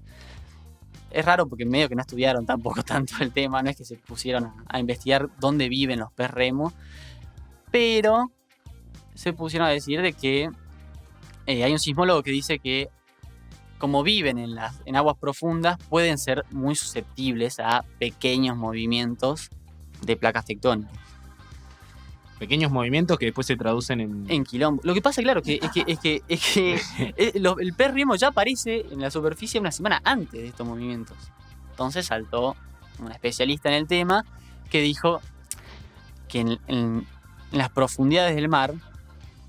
Es raro porque medio que no estudiaron tampoco tanto el tema, no es que se pusieron a investigar dónde viven los pez remo, pero se pusieron a decir de que hay un sismólogo que dice que como viven en aguas profundas, pueden ser muy susceptibles a pequeños movimientos de placas tectónicas. Pequeños movimientos que después se traducen en quilombo. Lo que pasa, claro, es que el pez remo ya aparece en la superficie una semana antes de estos movimientos. Entonces saltó un especialista en el tema que dijo que en las profundidades del mar,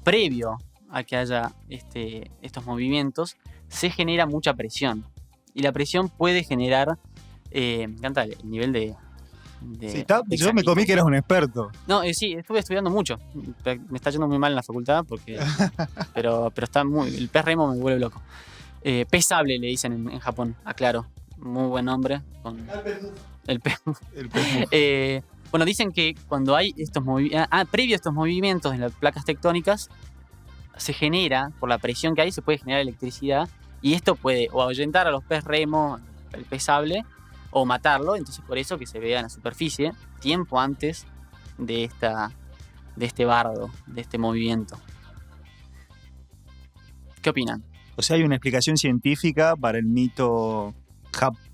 previo a que haya estos movimientos, se genera mucha presión. Y la presión puede generar, me encanta el nivel de Sí, yo me comí que eras un experto. No, sí, estuve estudiando mucho. Me está yendo muy mal en la facultad, pero está el pez remo me vuelve loco. Pez sable le dicen en Japón, aclaro. Muy buen nombre. El pez. Bueno, dicen que cuando hay estos previo a estos movimientos en las placas tectónicas, se genera, por la presión que hay, se puede generar electricidad. Y esto puede o ahuyentar a los pez remo, el pez sable, o matarlo. Entonces por eso que se vea en la superficie tiempo antes de este bardo, de este movimiento. ¿Qué opinan? O sea, hay una explicación científica para el mito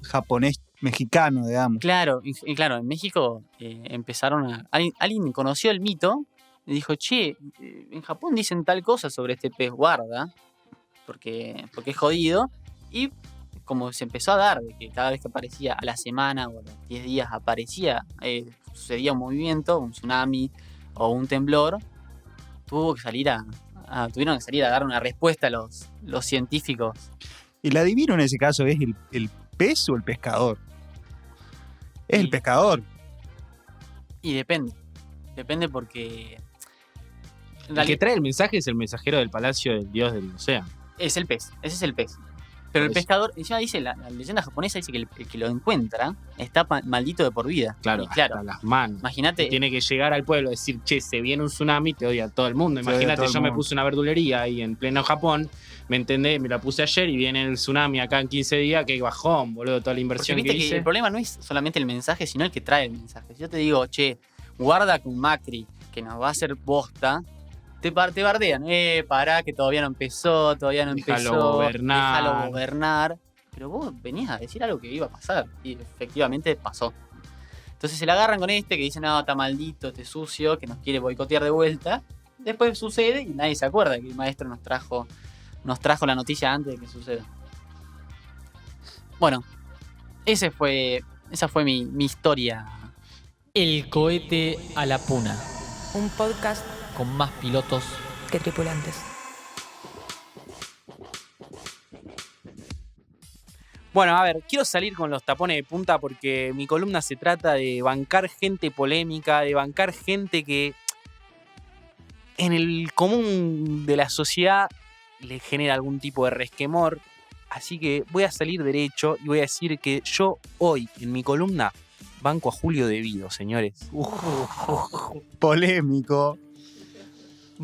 japonés mexicano, digamos. Claro, y claro, en México empezaron alguien conoció el mito y dijo, che, en Japón dicen tal cosa sobre este pez guarda, porque es jodido, y como se empezó a dar, de que cada vez que aparecía a la semana o a los 10 días sucedía un movimiento, un tsunami o un temblor, tuvieron que salir a dar una respuesta a los científicos. ¿El adivino en ese caso es el pez o el pescador? Es el pescador. Y depende porque... El que trae el mensaje es el mensajero del palacio del dios del océano. Es el pez, ese es el pez. Pero el pescador, encima dice, la leyenda japonesa dice que el que lo encuentra está maldito de por vida. Claro, hasta las manos. Imagínate. Tiene que llegar al pueblo y decir, che, se viene un tsunami, te odia a todo el mundo. Imagínate, yo me puse una verdulería ahí en pleno Japón, ¿me entendés? Me la puse ayer y viene el tsunami acá en 15 días, qué bajón, boludo, toda la inversión que hice. El problema no es solamente el mensaje, sino el que trae el mensaje. Si yo te digo, che, guarda con Macri, que nos va a hacer bosta, te bardean, pará, que todavía no empezó. Déjalo gobernar. Pero vos venías a decir algo que iba a pasar, y efectivamente pasó. Entonces se la agarran con que dice, no, está maldito, sucio, que nos quiere boicotear de vuelta. Después sucede y nadie se acuerda que el maestro nos trajo la noticia antes de que suceda. Bueno, esa fue mi historia. El cohete a la puna. Un podcast Con más pilotos que tripulantes. Bueno, a ver, quiero salir con los tapones de punta porque mi columna se trata de bancar gente polémica, de bancar gente que en el común de la sociedad le genera algún tipo de resquemor. Así que voy a salir derecho y voy a decir que yo hoy, en mi columna, banco a Julio Devido, señores. Polémico.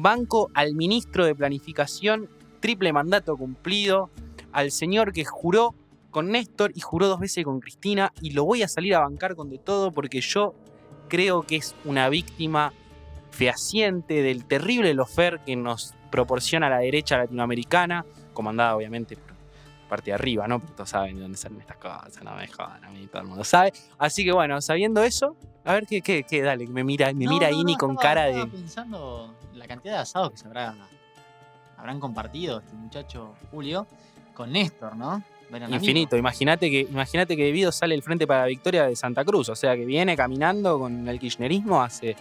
Banco al ministro de Planificación, triple mandato cumplido, al señor que juró con Néstor y juró 2 veces con Cristina, y lo voy a salir a bancar con de todo porque yo creo que es una víctima fehaciente del terrible lofer que nos proporciona la derecha latinoamericana, comandada obviamente por parte de arriba, ¿no? Porque todos saben de dónde salen estas cosas, no me jodan, a mí todo el mundo sabe. Así que bueno, sabiendo eso, a ver qué dale, que me mira Ini con cara de... Estaba pensando la cantidad de asados que se habrán compartido este muchacho Julio con Néstor, ¿no? Infinito. Imagínate que Devido sale el Frente para la Victoria de Santa Cruz, o sea que viene caminando con el kirchnerismo hace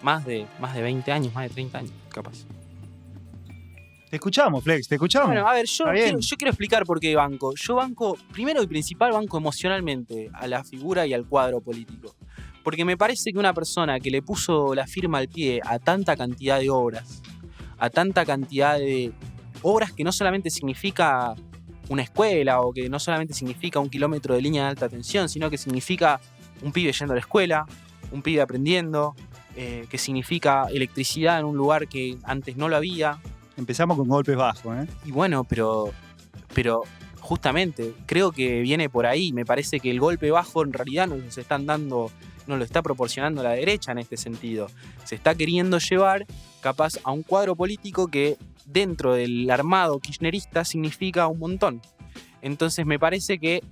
más de 20 años, más de 30 años, capaz. Te escuchamos, Flex, te escuchamos. Bueno, a ver, yo quiero explicar por qué banco. Yo banco, primero y principal, banco emocionalmente a la figura y al cuadro político. Porque me parece que una persona que le puso la firma al pie a tanta cantidad de obras, a tanta cantidad de obras que no solamente significa una escuela, o que no solamente significa 1 kilómetro de línea de alta tensión, sino que significa un pibe yendo a la escuela, un pibe aprendiendo, que significa electricidad en un lugar que antes no lo había. Empezamos con golpes bajos, ¿eh? Y bueno, pero justamente creo que viene por ahí. Me parece que el golpe bajo en realidad nos están dando, nos lo está proporcionando la derecha en este sentido. Se está queriendo llevar capaz a un cuadro político que dentro del armado kirchnerista significa un montón. Entonces me parece que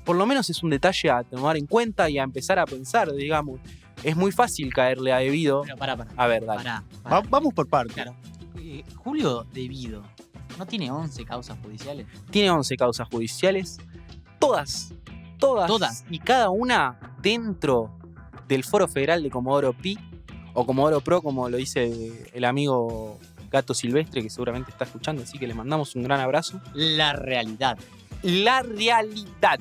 por lo menos es un detalle a tomar en cuenta y a empezar a pensar, digamos. Es muy fácil caerle a Debido. Pero pará. A ver, dale. Vamos por partes. Claro. Julio Debido, ¿no tiene 11 causas judiciales? Tiene 11 causas judiciales, todas y cada una dentro del Foro Federal de Comodoro Pi o Comodoro Pro, como lo dice el amigo Gato Silvestre, que seguramente está escuchando, así que le mandamos un gran abrazo. La realidad. La realidad.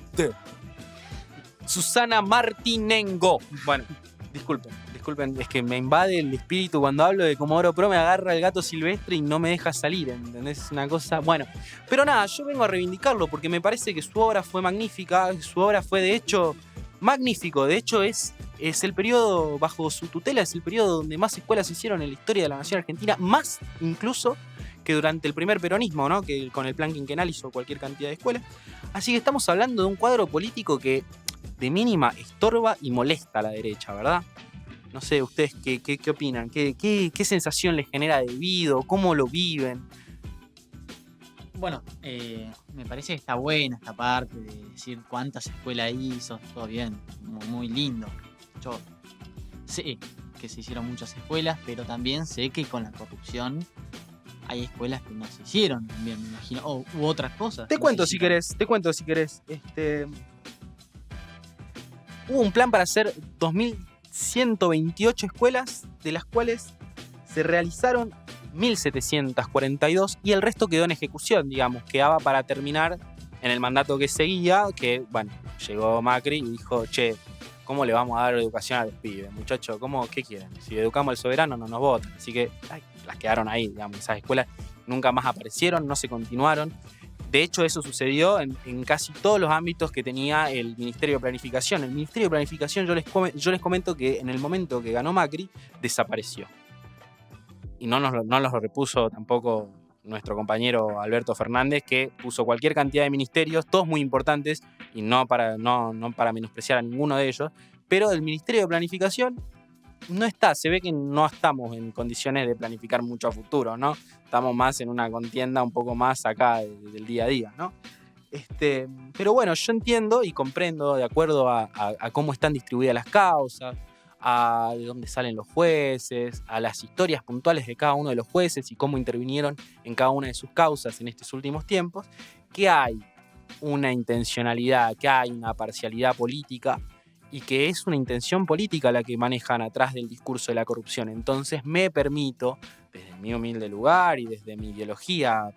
Susana Martinengo. Bueno, disculpen, es que me invade el espíritu cuando hablo de Comodoro Pro, me agarra el Gato Silvestre y no me deja salir, ¿entendés? Es una cosa, bueno. Pero nada, yo vengo a reivindicarlo porque me parece que su obra fue magnífica, su obra fue de hecho magnífico, de hecho es el periodo bajo su tutela, es el periodo donde más escuelas se hicieron en la historia de la nación argentina, más incluso que durante el primer peronismo, ¿no? Que con el plan quinquenal hizo cualquier cantidad de escuelas. Así que estamos hablando de un cuadro político que de mínima estorba y molesta a la derecha, ¿verdad? No sé, ¿ustedes qué opinan? ¿Qué sensación les genera Debido? ¿Cómo lo viven? Bueno, me parece que está buena esta parte de decir cuántas escuelas hizo, todo bien, muy lindo. Yo sé que se hicieron muchas escuelas, pero también sé que con la corrupción hay escuelas que no se hicieron también, me imagino, u otras cosas. Te cuento si querés. Hubo un plan para hacer 2.128 escuelas, de las cuales se realizaron 1.742 y el resto quedó en ejecución, digamos, quedaba para terminar en el mandato que seguía, que, bueno, llegó Macri y dijo, che, ¿cómo le vamos a dar educación a los pibes, muchachos? ¿Qué quieren? Si educamos al soberano no nos votan. Así que las quedaron ahí, digamos, esas escuelas nunca más aparecieron, no se continuaron. De hecho, eso sucedió en casi todos los ámbitos que tenía el Ministerio de Planificación. El Ministerio de Planificación, yo les comento que en el momento que ganó Macri, desapareció. Y no nos lo repuso tampoco nuestro compañero Alberto Fernández, que puso cualquier cantidad de ministerios, todos muy importantes, y no para menospreciar a ninguno de ellos, pero el Ministerio de Planificación no está, se ve que no estamos en condiciones de planificar mucho a futuro, ¿no? Estamos más en una contienda un poco más acá del día a día, ¿no? Pero bueno, yo entiendo y comprendo, de acuerdo a cómo están distribuidas las causas, a de dónde salen los jueces, a las historias puntuales de cada uno de los jueces y cómo intervinieron en cada una de sus causas en estos últimos tiempos, que hay una intencionalidad, que hay una parcialidad política y que es una intención política la que manejan atrás del discurso de la corrupción. Entonces me permito, desde mi humilde lugar y desde mi ideología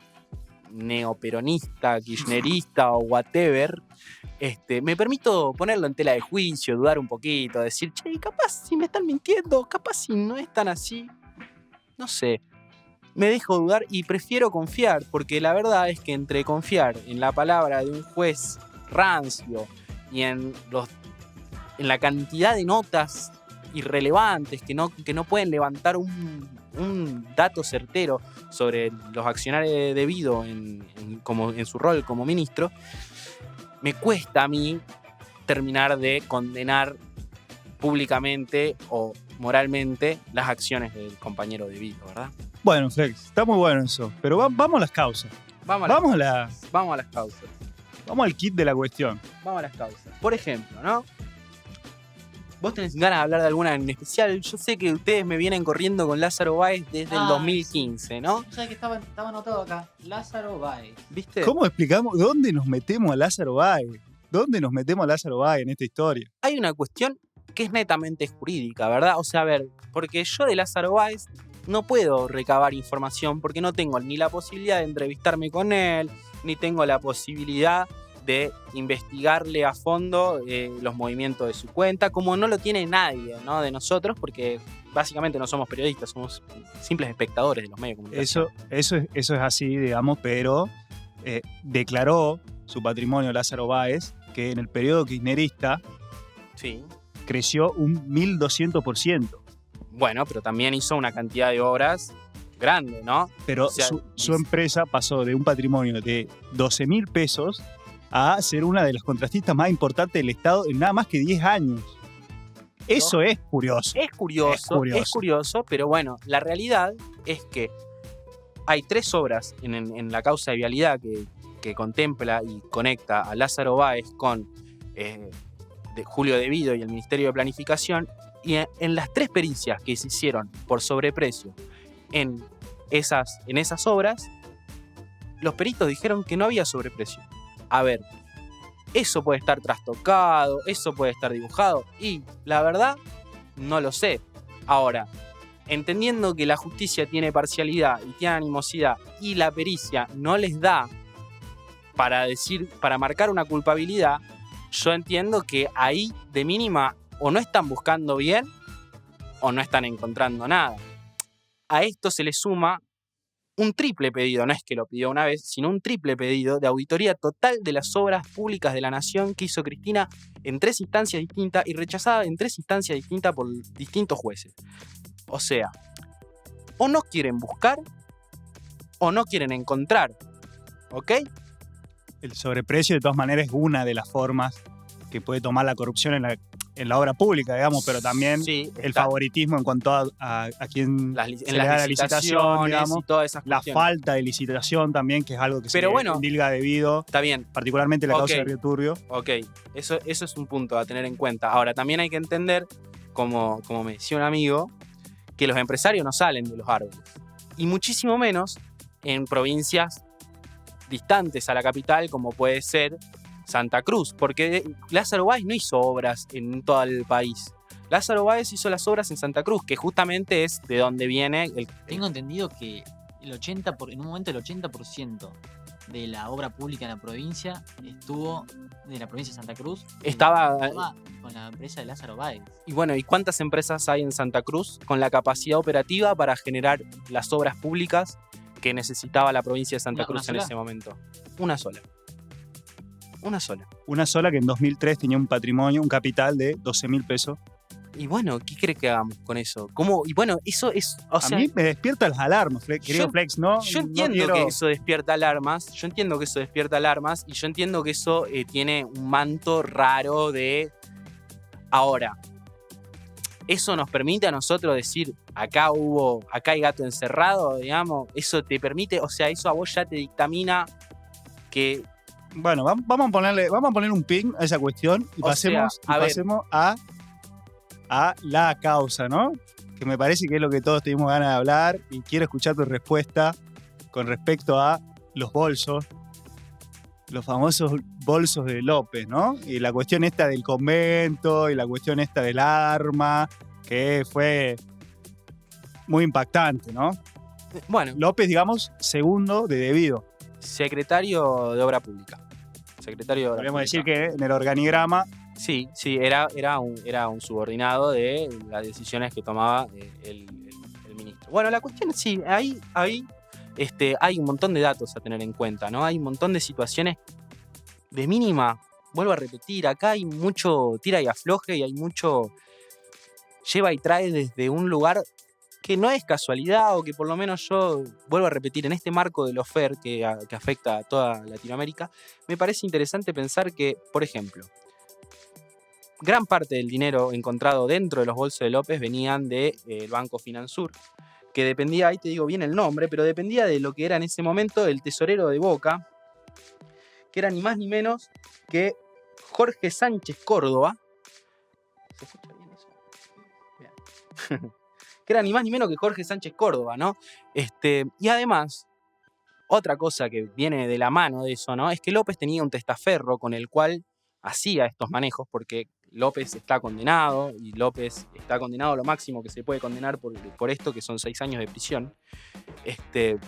neoperonista, kirchnerista o whatever, me permito ponerlo en tela de juicio, dudar un poquito, decir, che, capaz si me están mintiendo, capaz si no es tan así, no sé. Me dejo dudar y prefiero confiar, porque la verdad es que entre confiar en la palabra de un juez rancio y en la cantidad de notas irrelevantes que no pueden levantar un dato certero sobre los accionarios de Debido en su rol como ministro, me cuesta a mí terminar de condenar públicamente o moralmente las acciones del compañero Debido, ¿verdad? Bueno, Flex, está muy bueno eso, pero vamos a las causas. Vamos a las causas. Vamos al kit de la cuestión. Vamos a las causas. Por ejemplo, ¿no? ¿Vos tenés ganas de hablar de alguna en especial? Yo sé que ustedes me vienen corriendo con Lázaro Báez desde el 2015, ¿no? O sea que estaba anotado acá, Lázaro Báez. ¿Viste? ¿Cómo explicamos dónde nos metemos a Lázaro Báez? ¿Dónde nos metemos a Lázaro Báez en esta historia? Hay una cuestión que es netamente jurídica, ¿verdad? O sea, a ver, porque yo de Lázaro Báez no puedo recabar información porque no tengo ni la posibilidad de entrevistarme con él, ni tengo la posibilidad de investigarle a fondo los movimientos de su cuenta, como no lo tiene nadie, ¿no? De nosotros, porque básicamente no somos periodistas, somos simples espectadores de los medios de comunicación. Eso es así, digamos, pero declaró su patrimonio Lázaro Báez, que en el periodo kirchnerista Sí. creció un 1200%. Bueno, pero también hizo una cantidad de obras grande, ¿no? Pero O sea, su empresa pasó de un patrimonio de 12.000 pesos a ser una de las contratistas más importantes del Estado en nada más que 10 años. Eso es curioso. Es curioso, pero bueno, la realidad es que hay 3 obras en la causa de vialidad que contempla y conecta a Lázaro Báez con de Julio De Vido y el Ministerio de Planificación, y en las 3 pericias que se hicieron por sobreprecio en esas obras, los peritos dijeron que no había sobreprecio. A ver, eso puede estar trastocado, eso puede estar dibujado, y la verdad, no lo sé. Ahora, entendiendo que la justicia tiene parcialidad y tiene animosidad y la pericia no les da para marcar una culpabilidad, yo entiendo que ahí de mínima o no están buscando bien o no están encontrando nada. A esto se le suma un triple pedido, no es que lo pidió una vez, sino un triple pedido de auditoría total de las obras públicas de la Nación que hizo Cristina en 3 instancias distintas y rechazada en 3 instancias distintas por distintos jueces. O sea, o no quieren buscar o no quieren encontrar, ¿ok? El sobreprecio, de todas maneras, es una de las formas que puede tomar la corrupción en la obra pública, digamos, pero también Sí, el está favoritismo en cuanto a quien en se le da las la licitación, licitaciones digamos, y todas esas la cuestiones. falta de licitación también, que es algo que Pero se bueno, endilga debido, Está bien, particularmente la causa Ok. de Río Turbio. ok, eso es un punto a tener en cuenta. Ahora, también hay que entender, como me decía un amigo, que los empresarios no salen de los árboles. Y muchísimo menos en provincias distantes a la capital, como puede ser Santa Cruz, porque Lázaro Báez no hizo obras en todo el país. Lázaro Báez hizo las obras en Santa Cruz, que justamente es de donde viene Tengo entendido que en un momento el 80% de la obra pública en la provincia estuvo de la provincia de Santa Cruz. Estaba- Con la empresa de Lázaro Báez. Y bueno, ¿y cuántas empresas hay en Santa Cruz con la capacidad operativa para generar las obras públicas que necesitaba la provincia de Santa ¿Una Cruz en sola? ese momento? Una sola. Una sola. Una sola que en 2003 tenía un patrimonio, un capital de 12.000 pesos. Y bueno, ¿qué crees que hagamos con eso? ¿Cómo? Y bueno, eso es. O sea, a mí me despierta las alarmas, querido yo- Flex, ¿no? yo No entiendo quiero- que eso despierta alarmas. Yo entiendo que eso despierta alarmas. Y yo entiendo que eso tiene un manto raro de. Ahora, eso nos permite a nosotros decir, acá hay gato encerrado, digamos. Eso te permite, o sea, eso a vos ya te dictamina que. Bueno, vamos a poner un ping a esa cuestión y O sea, pasemos a la causa, ¿no? Que me parece que es lo que todos tenemos ganas de hablar y quiero escuchar tu respuesta con respecto a los bolsos, los famosos bolsos de López, ¿no? Y la cuestión esta del convento y la cuestión esta del arma, que fue muy impactante, ¿no? Bueno, López, digamos, segundo de Devido. secretario de Obra Pública. Secretario de Obra Podríamos decir Pública. que en el organigrama Sí, era un subordinado de las decisiones que tomaba el ministro. Bueno, la cuestión es, sí, ahí hay un montón de datos a tener en cuenta, ¿no? Hay un montón de situaciones de mínima. Vuelvo a repetir, acá hay mucho tira y afloje y hay mucho lleva y trae desde un lugar que no es casualidad, o que por lo menos yo, vuelvo a repetir, en este marco del OFER que afecta a toda Latinoamérica, me parece interesante pensar que, por ejemplo, gran parte del dinero encontrado dentro de los bolsos de López venían del Banco Finansur, que dependía, ahí te digo bien el nombre, pero dependía de lo que era en ese momento el tesorero de Boca, que era ni más ni menos que Jorge Sánchez Córdoba. ¿Se escucha bien eso? Bien. Que era ni más ni menos que Jorge Sánchez Córdoba, ¿no? Y además, otra cosa que viene de la mano de eso, ¿no? Es que López tenía un testaferro con el cual hacía estos manejos, porque López está condenado, y López está condenado a lo máximo que se puede condenar por esto, que son 6 años de prisión. Que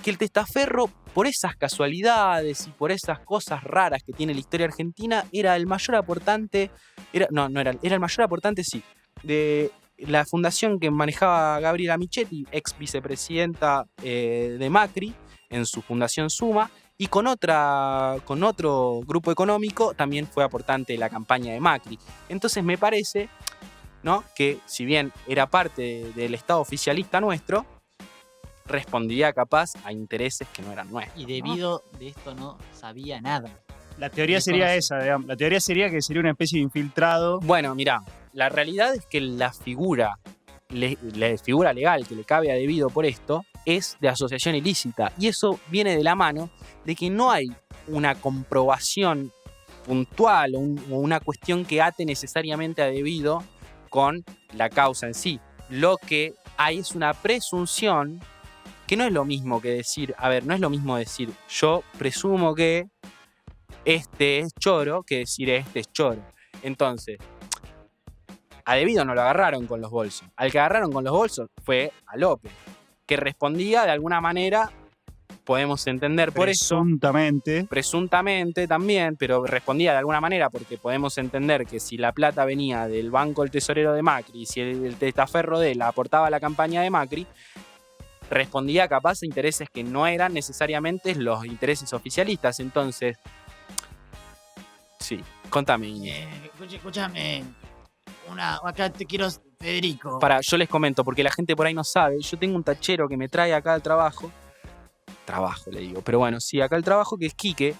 el testaferro, por esas casualidades y por esas cosas raras que tiene la historia argentina, era el mayor aportante, era el mayor aportante, sí, de la fundación que manejaba Gabriela Michetti, ex vicepresidenta de Macri, en su fundación Suma, Y con otro grupo económico también fue aportante la campaña de Macri. Entonces me parece, ¿no?, que si bien era parte del Estado oficialista nuestro, respondía capaz a intereses que no eran nuestros. Y debido de esto no sabía nada. La teoría sería esa, digamos. La teoría sería que sería una especie de infiltrado. Bueno, mirá, la realidad es que la figura legal que le cabe a Devido por esto es de asociación ilícita. Y eso viene de la mano de que no hay una comprobación puntual o una cuestión que ate necesariamente a Devido con la causa en sí. Lo que hay es una presunción que no es lo mismo que decir, no es lo mismo decir yo presumo que este es choro que decir este es choro. Entonces, a Devido no lo agarraron con los bolsos. Al que agarraron con los bolsos fue a López, que respondía de alguna manera, podemos entender por eso, presuntamente también, pero respondía de alguna manera porque podemos entender que si la plata venía del banco del tesorero de Macri, si el testaferro de él aportaba a la campaña de Macri, respondía capaz a intereses que no eran necesariamente los intereses oficialistas. Entonces, sí, contame. Escúchame, acá te quiero, Federico. Yo les comento, porque la gente por ahí no sabe, yo tengo un tachero que me trae acá al trabajo le digo, pero bueno, sí, acá el trabajo, que es Quique.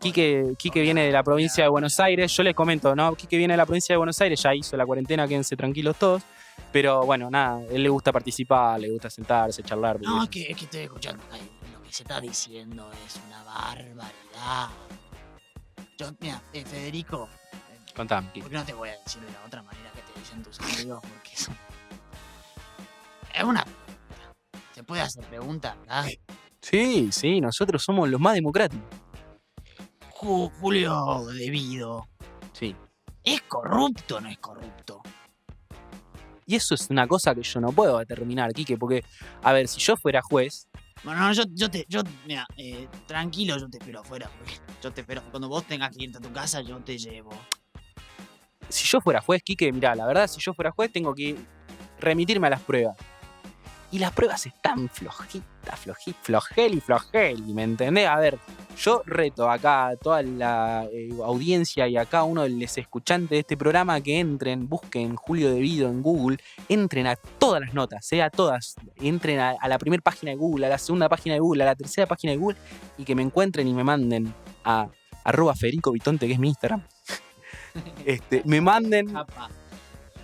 Quique viene de la provincia de Buenos Aires. Yo les comento, ¿no? Quique viene de la provincia de Buenos Aires, ya hizo la cuarentena, quédense tranquilos todos. Pero bueno, nada, él le gusta participar, le gusta sentarse, charlar. No, es que estoy escuchando. Lo que se está diciendo es una barbaridad. Mira, Federico, Contame. ¿por qué no te voy a decir de la otra manera que te dicen tus amigos? Porque es una... ¿Se puede hacer preguntas, verdad? Sí, nosotros somos los más democráticos. Julio Devido, Sí. ¿es corrupto o no es corrupto? Y eso es una cosa que yo no puedo determinar, Quique, porque, a ver, si yo fuera juez... Bueno, mira, tranquilo, yo te espero afuera, porque yo te espero. Cuando vos tengas que irte a tu casa, yo te llevo. Si yo fuera juez, Quique, mirá, la verdad, si yo fuera juez, tengo que remitirme a las pruebas. Y las pruebas están flojel, ¿me entendés? A ver, yo reto acá a toda la audiencia y a cada uno de los escuchantes de este programa que entren, busquen Julio Devido en Google, entren a todas las notas, a todas, entren a la primera página de Google, a la segunda página de Google, a la tercera página de Google, y que me encuentren y me manden a @Federico Vitonte, que es mi Instagram.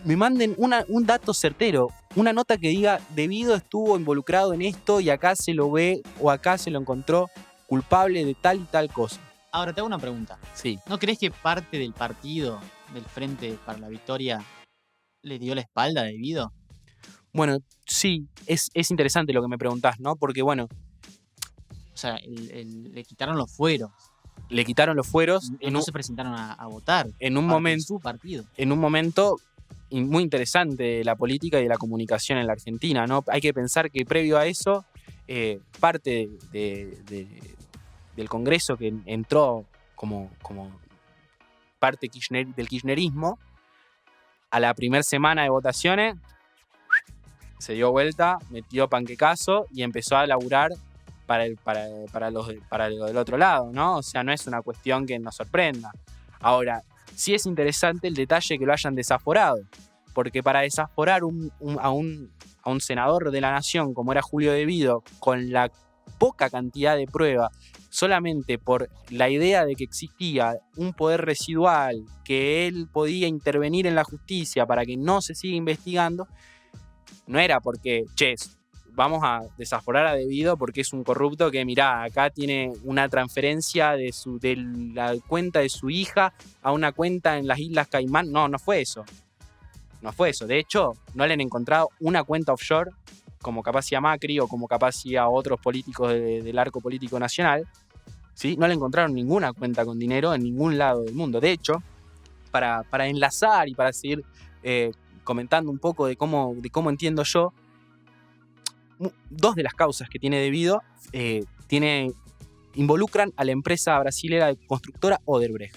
Me manden un dato certero, una nota que diga Devido estuvo involucrado en esto y acá se lo ve o acá se lo encontró culpable de tal y tal cosa. Ahora te hago una pregunta. Sí. ¿No crees que parte del partido del Frente para la Victoria le dio la espalda a Devido? Bueno, sí, es interesante lo que me preguntás, ¿no? Porque bueno... O sea, le quitaron los fueros. Le quitaron los fueros. No se presentaron a votar. En un momento. Su partido. En un momento muy interesante de la política y de la comunicación en la Argentina, ¿no? Hay que pensar que previo a eso, parte del Congreso que entró como parte del kirchnerismo, a la primera semana de votaciones, se dio vuelta, metió panquecazo y empezó a laburar para los del otro lado, ¿no? O sea, no es una cuestión que nos sorprenda. Ahora, sí es interesante el detalle que lo hayan desaforado, porque para desaforar a un senador de la nación como era Julio Devido, con la poca cantidad de prueba, solamente por la idea de que existía un poder residual, que él podía intervenir en la justicia para que no se siga investigando, no era porque, vamos a desaforar a Devido porque es un corrupto que, mirá, acá tiene una transferencia de la cuenta de su hija a una cuenta en las Islas Caimán. No fue eso. No fue eso. De hecho, no le han encontrado una cuenta offshore, como capaz hacía Macri o como capaz hacía otros políticos del arco político nacional. ¿Sí? No le encontraron ninguna cuenta con dinero en ningún lado del mundo. De hecho, para enlazar y para seguir comentando un poco de cómo entiendo yo, dos de las causas que tiene Devido involucran a la empresa brasilera constructora Odebrecht,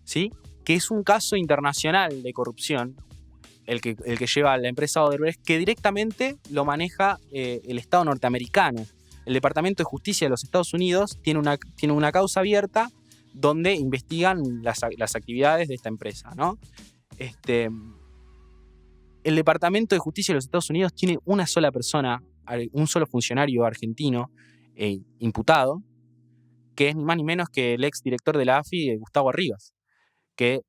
¿sí? Que es un caso internacional de corrupción, el que lleva a la empresa Odebrecht, que directamente lo maneja el Estado norteamericano. el Departamento de Justicia de los Estados Unidos tiene una causa abierta donde investigan las actividades de esta empresa, ¿no? El Departamento de Justicia de los Estados Unidos tiene una sola persona, un solo funcionario argentino imputado, que es ni más ni menos que el ex director de la AFI, Gustavo Arribas, que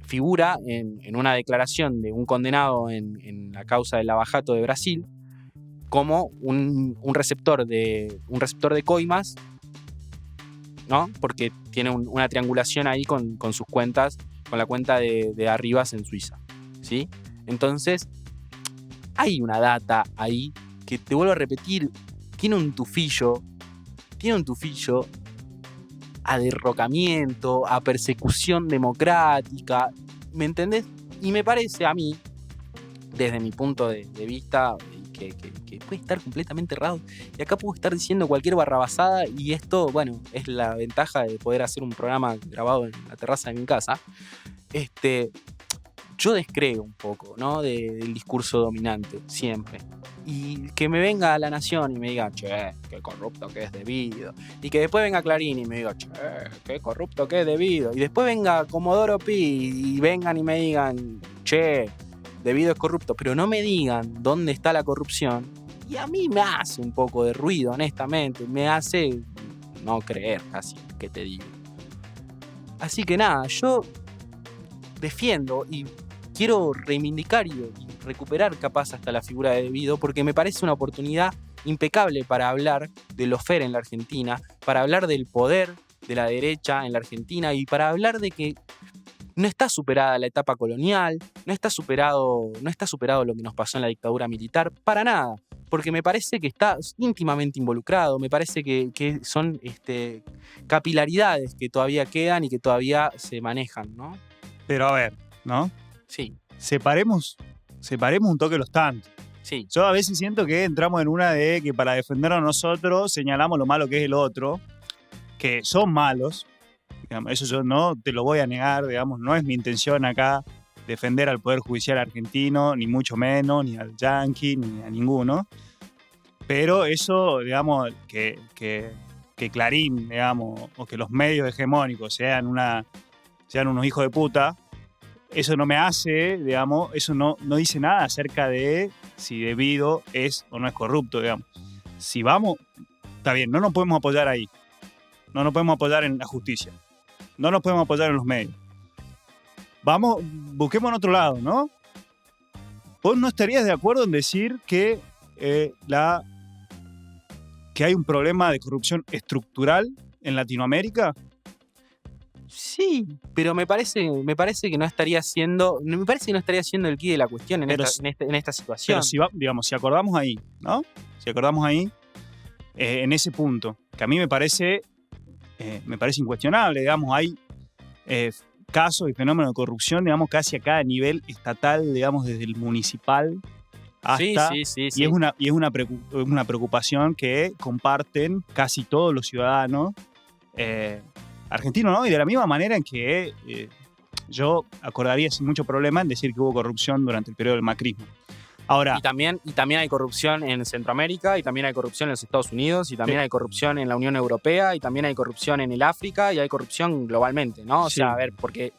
figura en una declaración de un condenado en la causa del Lava Jato de Brasil como un receptor de coimas, ¿no? Porque tiene una triangulación ahí con sus cuentas, con la cuenta de Arribas en Suiza, ¿sí? Entonces, hay una data ahí que, te vuelvo a repetir, tiene un tufillo a derrocamiento, a persecución democrática, ¿me entendés? Y me parece a mí, desde mi punto de vista, que puede estar completamente errado. Y acá puedo estar diciendo cualquier barrabasada y esto, bueno, es la ventaja de poder hacer un programa grabado en la terraza de mi casa. Yo descreo un poco, ¿no? Del discurso dominante, siempre. Y que me venga La Nación y me diga, che, qué corrupto que es Debido. Y que después venga Clarín y me diga, che, qué corrupto que es Debido. Y después venga Comodoro Pi y vengan y me digan, che, Debido es corrupto. Pero no me digan dónde está la corrupción. Y a mí me hace un poco de ruido, honestamente. Me hace no creer casi, que te digo. Así que nada, yo defiendo y quiero reivindicar y recuperar capaz hasta la figura de Debido, porque me parece una oportunidad impecable para hablar de lo fair en la Argentina, para hablar del poder de la derecha en la Argentina y para hablar de que no está superada la etapa colonial, no está superado lo que nos pasó en la dictadura militar, para nada, porque me parece que está íntimamente involucrado, me parece que son capilaridades que todavía quedan y que todavía se manejan, ¿no? Pero a ver, ¿no? Sí, Separemos un toque los tantos. sí. Yo a veces siento que entramos en una de que para defendernos a nosotros señalamos lo malo que es el otro, que son malos. Digamos, eso yo no te lo voy a negar, digamos, no es mi intención acá defender al Poder Judicial argentino, ni mucho menos, ni al yanqui, ni a ninguno. Pero eso, digamos, que Clarín, digamos, o que los medios hegemónicos sean unos hijos de puta, eso no me hace, digamos, eso no dice nada acerca de si Debido es o no es corrupto, digamos. Si vamos, está bien, no nos podemos apoyar ahí. No nos podemos apoyar en la justicia. No nos podemos apoyar en los medios. Vamos, busquemos en otro lado, ¿no? ¿Vos no estarías de acuerdo en decir que hay un problema de corrupción estructural en Latinoamérica? Sí, pero me parece que no estaría siendo el quid de la cuestión en esta situación. Pero si acordamos ahí, ¿no? Si acordamos ahí, en ese punto, que a mí me parece incuestionable, digamos, hay casos y fenómenos de corrupción, digamos, casi a cada nivel estatal, digamos, desde el municipal hasta... Sí. Y es una preocupación que comparten casi todos los ciudadanos argentinos, ¿no? Y de la misma manera en que yo acordaría sin mucho problema en decir que hubo corrupción durante el periodo del macrismo. Ahora, y también hay corrupción en Centroamérica, y también hay corrupción en los Estados Unidos, y también hay corrupción en la Unión Europea, y también hay corrupción en el África, y hay corrupción globalmente, ¿no? O sea, a ver, porque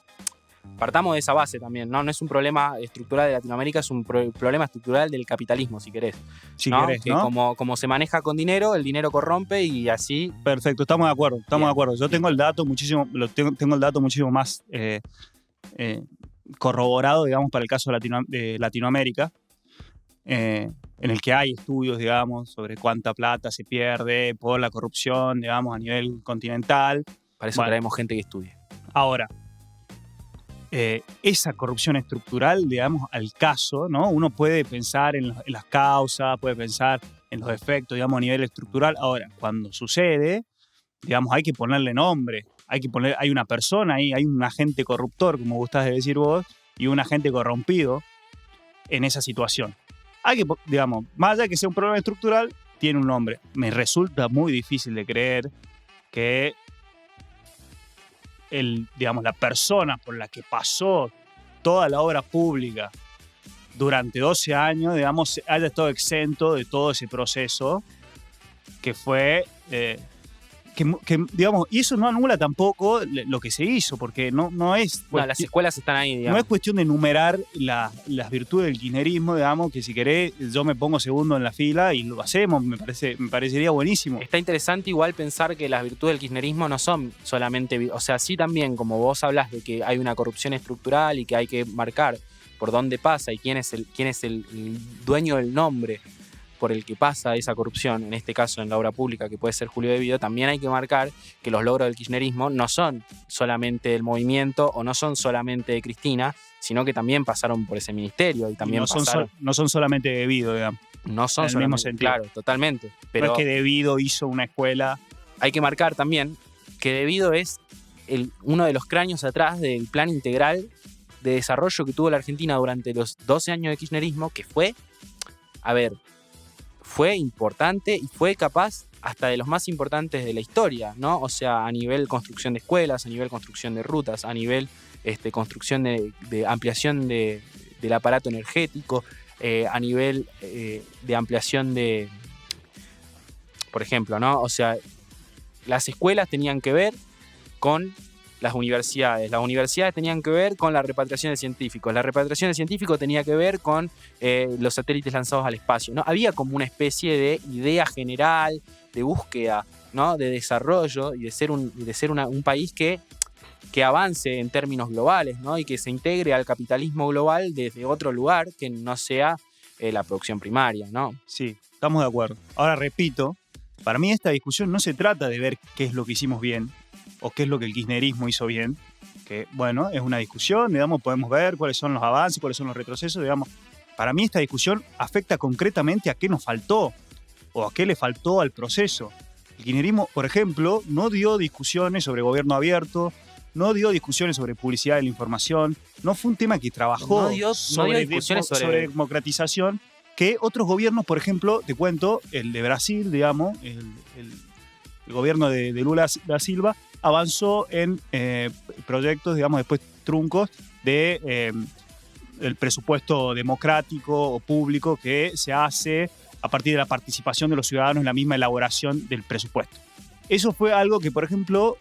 partamos de esa base también, ¿no? No es un problema estructural de Latinoamérica, es un problema estructural del capitalismo, si querés. Si ¿no? querés, que ¿no? como se maneja con dinero, el dinero corrompe y así. Perfecto, estamos de acuerdo, Bien. de acuerdo. Yo tengo el dato muchísimo más corroborado, digamos, para el caso de Latinoamérica, en el que hay estudios, digamos, sobre cuánta plata se pierde por la corrupción, digamos, a nivel continental. Para eso traemos gente que estudie. Ahora, esa corrupción estructural, digamos, al caso, ¿no? Uno puede pensar en las causas, puede pensar en los efectos, digamos, a nivel estructural. Ahora, cuando sucede, digamos, hay que ponerle nombre. Hay una persona ahí, hay un agente corruptor, como gustás de decir vos, y un agente corrompido en esa situación. Hay que, digamos, más allá de que sea un problema estructural, tiene un nombre. Me resulta muy difícil de creer que la persona por la que pasó toda la obra pública durante 12 años, digamos, haya estado exento de todo ese proceso que fue... digamos, y eso no anula tampoco lo que se hizo, porque no es... No, las escuelas están ahí, No digamos. es cuestión de enumerar las virtudes del kirchnerismo, digamos, que si querés yo me pongo segundo en la fila y lo hacemos, me parecería buenísimo. Está interesante igual pensar que las virtudes del kirchnerismo no son solamente... O sea, sí también, como vos hablas de que hay una corrupción estructural y que hay que marcar por dónde pasa y quién es el dueño del nombre por el que pasa esa corrupción, en este caso en la obra pública, que puede ser Julio De Vido, también hay que marcar que los logros del kirchnerismo no son solamente del movimiento o no son solamente de Cristina, sino que también pasaron por ese ministerio y también No son solamente debido, digamos. no son en el mismo solamente, sentido. claro, totalmente. Pero No es que Devido hizo una escuela. hay que marcar también que De Vido es uno de los cráneos atrás del plan integral de desarrollo que tuvo la Argentina durante los 12 años de kirchnerismo, que fue importante y fue capaz hasta de los más importantes de la historia, ¿no? O sea, a nivel construcción de escuelas, a nivel construcción de rutas, a nivel construcción de ampliación del aparato energético, a nivel de ampliación de, por ejemplo, ¿no? O sea, las escuelas tenían que ver con las universidades tenían que ver con la repatriación de científicos, la repatriación de científicos tenía que ver con los satélites lanzados al espacio, ¿no? Había como una especie de idea general, de búsqueda, ¿no? De desarrollo y de ser un país que avance en términos globales, ¿no? Y que se integre al capitalismo global desde otro lugar que no sea la producción primaria, ¿no? Sí, estamos de acuerdo. Ahora repito, para mí esta discusión no se trata de ver qué es lo que hicimos bien o qué es lo que el kirchnerismo hizo bien, que bueno, es una discusión, digamos, podemos ver cuáles son los avances, cuáles son los retrocesos, digamos. Para mí esta discusión afecta concretamente a qué nos faltó o a qué le faltó al proceso. El kirchnerismo, por ejemplo, no dio discusiones sobre gobierno abierto, no dio discusiones sobre publicidad de la información, no fue un tema que trabajó No dio discusiones sobre democratización, que otros gobiernos, por ejemplo, te cuento, el de Brasil, digamos, el gobierno de Lula da Silva, avanzó en proyectos, digamos, después truncos de el presupuesto democrático o público que se hace a partir de la participación de los ciudadanos en la misma elaboración del presupuesto. Eso fue algo que, por ejemplo,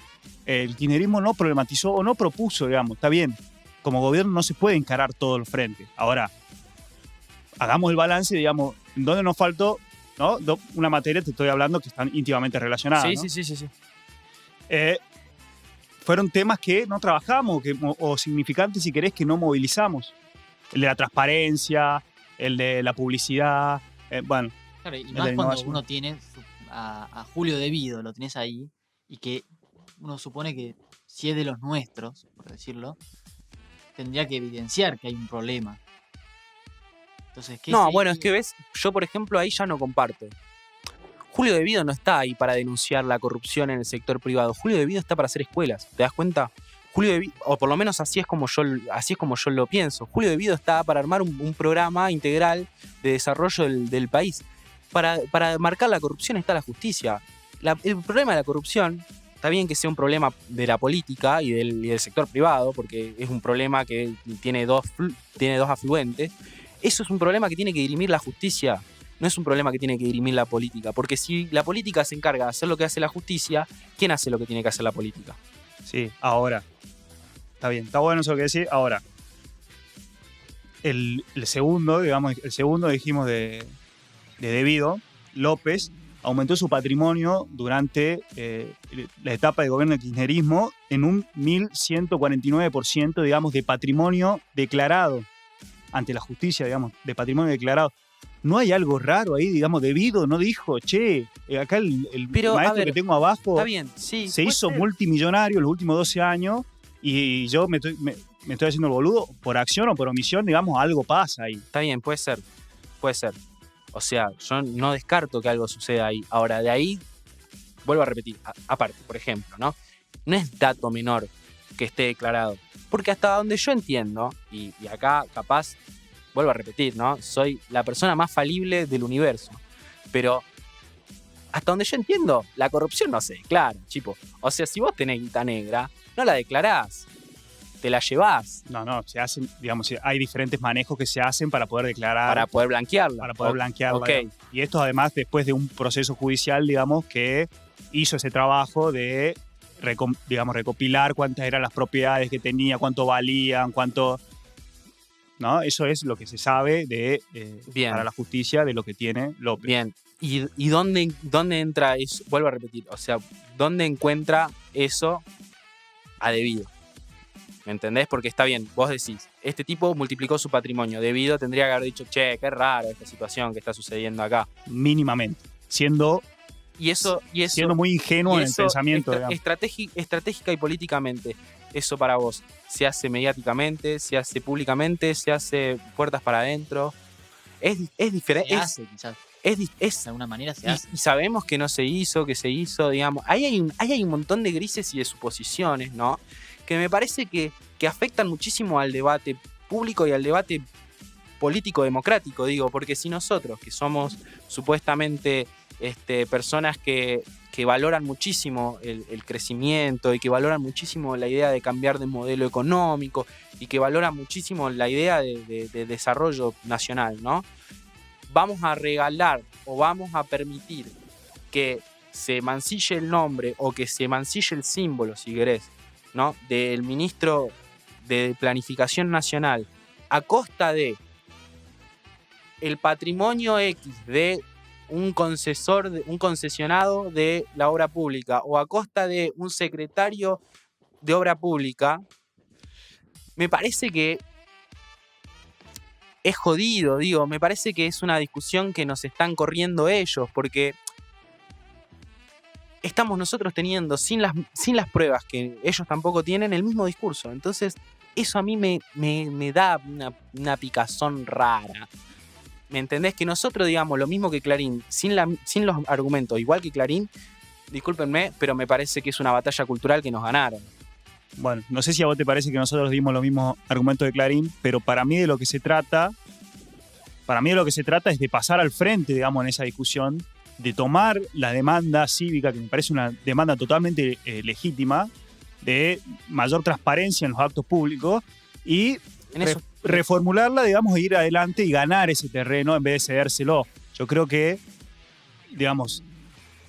el kirchnerismo no problematizó o no propuso, digamos. Está bien, como gobierno no se puede encarar todos los frentes. Ahora, hagamos el balance, digamos, en dónde nos faltó, ¿no? Una materia, te estoy hablando, que están íntimamente relacionadas, Sí, ¿no? sí. Fueron temas que no trabajamos o significantes, si querés, que no movilizamos. El de la transparencia, el de la publicidad, bueno. Claro, y de más la cuando innovación. uno tiene a Julio De Vido, lo tenés ahí, y que uno supone que si es de los nuestros, por decirlo, tendría que evidenciar que hay un problema. Entonces, ¿qué No, se- bueno, es que ves, yo por ejemplo ahí ya no comparto. Julio De Vido no está ahí para denunciar la corrupción en el sector privado. Julio De Vido está para hacer escuelas, ¿te das cuenta? Julio De Vido, o por lo menos así es como yo lo pienso. Julio De Vido está para armar un programa integral de desarrollo del país. Para marcar la corrupción está la justicia. El problema de la corrupción, está bien que sea un problema de la política y del sector privado, porque es un problema que tiene dos afluentes. Eso es un problema que tiene que dirimir la justicia. No es un problema que tiene que dirimir la política. Porque si la política se encarga de hacer lo que hace la justicia, ¿quién hace lo que tiene que hacer la política? Sí, ahora. Está bien, está bueno eso que decís. Ahora, el segundo, digamos, dijimos de Vido, López, aumentó su patrimonio durante la etapa de gobierno del kirchnerismo en un 1.149%, digamos, de patrimonio declarado ante la justicia, digamos, de patrimonio declarado. ¿No hay algo raro ahí, digamos? De Vido no dijo, che, acá el Pero, a maestro ver, que tengo abajo Está bien, sí. se puede hizo ser. multimillonario los últimos 12 años y yo me estoy haciendo el boludo por acción o por omisión, digamos, algo pasa ahí. Está bien, puede ser. O sea, yo no descarto que algo suceda ahí. Ahora, de ahí, vuelvo a repetir, aparte, por ejemplo, ¿no? No es dato menor que esté declarado. Porque hasta donde yo entiendo, y acá capaz, vuelvo a repetir, ¿no? Soy la persona más falible del universo. Pero hasta donde yo entiendo, la corrupción no se declara, chico. O sea, si vos tenés guita negra, no la declarás. te la llevás No, se hacen, digamos, hay diferentes manejos que se hacen para poder declarar, para poder blanquearla. para poder blanquearla. Ok. Digamos. Y esto además después de un proceso judicial, digamos, que hizo ese trabajo de, digamos, recopilar cuántas eran las propiedades que tenía, cuánto valían, cuánto... ¿No? Eso es lo que se sabe de, Bien. para la justicia de lo que tiene López. Bien. ¿Y dónde entra eso? Vuelvo a repetir. O sea, ¿dónde encuentra eso a debido? ¿Me entendés? Porque está bien, vos decís, este tipo multiplicó su patrimonio. Debido tendría que haber dicho, che, qué raro esta situación que está sucediendo acá. Mínimamente. Siendo muy ingenuo y en el eso, pensamiento. Digamos. estratégica y políticamente, eso para vos, ¿se hace mediáticamente, se hace públicamente, se hace puertas para adentro? Es diferente. Se hace, quizás. De alguna manera se hace. Y sabemos que no se hizo, que se hizo, digamos. Ahí hay un montón de grises y de suposiciones, ¿no? Que me parece que afectan muchísimo al debate público y al debate político-democrático, digo, porque si nosotros, que somos supuestamente personas que valoran muchísimo el crecimiento y que valoran muchísimo la idea de cambiar de modelo económico y que valoran muchísimo la idea de desarrollo nacional, ¿no? Vamos a regalar o vamos a permitir que se mancille el nombre o que se mancille el símbolo, si querés, ¿no? Del ministro de Planificación Nacional a costa de el patrimonio X de un concesionado de la obra pública o a costa de un secretario de obra pública, me parece que es jodido, digo, me parece que es una discusión que nos están corriendo ellos, porque estamos nosotros teniendo, sin las pruebas que ellos tampoco tienen, el mismo discurso. Entonces, eso a mí me da una picazón rara. ¿Me entendés? Que nosotros digamos lo mismo que Clarín, sin los argumentos, igual que Clarín, discúlpenme, pero me parece que es una batalla cultural que nos ganaron. Bueno, no sé si a vos te parece que nosotros dimos los mismos argumentos de Clarín, pero para mí de lo que se trata es de pasar al frente, digamos, en esa discusión, de tomar la demanda cívica, que me parece una demanda totalmente legítima, de mayor transparencia en los actos públicos y reformularla, digamos, e ir adelante y ganar ese terreno en vez de cedérselo. Yo creo que, digamos,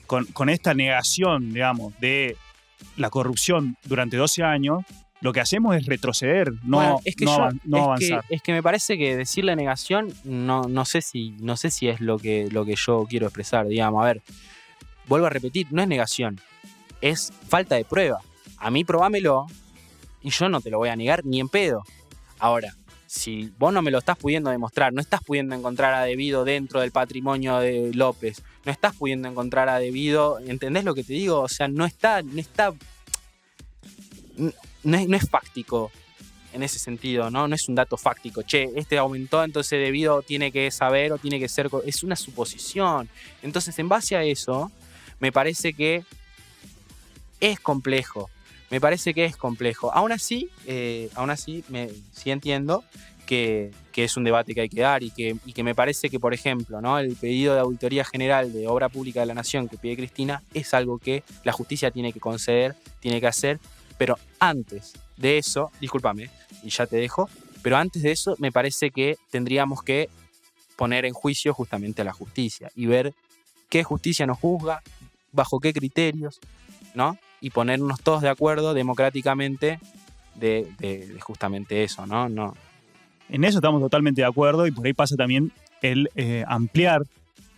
con esta negación, digamos, de la corrupción durante 12 años, lo que hacemos es retroceder, no avanzar. Es que me parece que decirle negación no sé si es lo que yo quiero expresar, digamos. A ver, vuelvo a repetir, no es negación, es falta de prueba. A mí probámelo y yo no te lo voy a negar ni en pedo. Ahora, si vos no me lo estás pudiendo demostrar, no estás pudiendo encontrar a debido dentro del patrimonio de López, no estás pudiendo encontrar a debido, ¿entendés lo que te digo? O sea, no es fáctico en ese sentido, ¿no? No es un dato fáctico. Che, este aumentó, entonces debido tiene que saber o tiene que ser... Es una suposición. Entonces, en base a eso, me parece que es complejo. Aún así sí entiendo que es un debate que hay que dar y que me parece que, por ejemplo, ¿no? El pedido de auditoría general de obra pública de la Nación que pide Cristina es algo que la justicia tiene que conceder, tiene que hacer, pero antes de eso, discúlpame, y ya te dejo, pero antes de eso me parece que tendríamos que poner en juicio justamente a la justicia y ver qué justicia nos juzga, bajo qué criterios, ¿no? Y ponernos todos de acuerdo democráticamente de justamente eso, ¿no? En eso estamos totalmente de acuerdo y por ahí pasa también el ampliar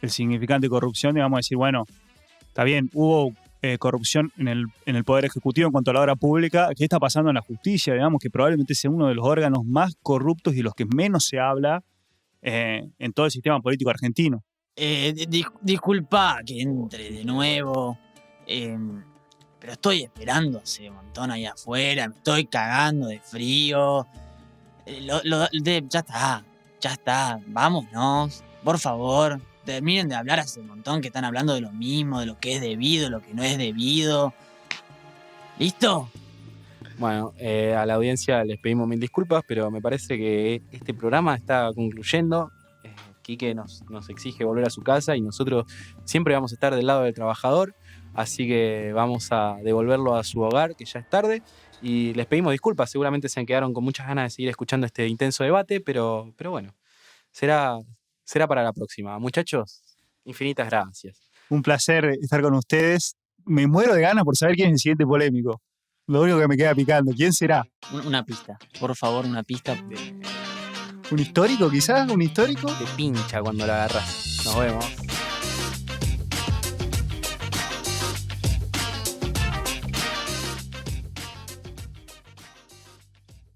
el significante de corrupción, digamos, decir, bueno, está bien, hubo corrupción en el Poder Ejecutivo en cuanto a la obra pública. ¿Qué está pasando en la justicia? Digamos que probablemente sea uno de los órganos más corruptos y los que menos se habla en todo el sistema político argentino. Disculpa que entre de nuevo, pero estoy esperando hace un montón ahí afuera, me estoy cagando de frío. Ya está, vámonos, por favor. Terminen de hablar hace un montón que están hablando de lo mismo, de lo que es debido, lo que no es debido. ¿Listo? Bueno, a la audiencia les pedimos mil disculpas, pero me parece que este programa está concluyendo. Quique nos exige volver a su casa y nosotros siempre vamos a estar del lado del trabajador, así que vamos a devolverlo a su hogar, que ya es tarde. Y les pedimos disculpas, seguramente se quedaron con muchas ganas de seguir escuchando este intenso debate, pero bueno, será para la próxima. Muchachos, infinitas gracias. Un placer estar con ustedes. Me muero de ganas por saber quién es el siguiente polémico. Lo único que me queda picando, ¿quién será? Una pista, por favor, una pista. ¿Un histórico quizás? ¿Un histórico? Te pincha cuando la agarras. Nos vemos.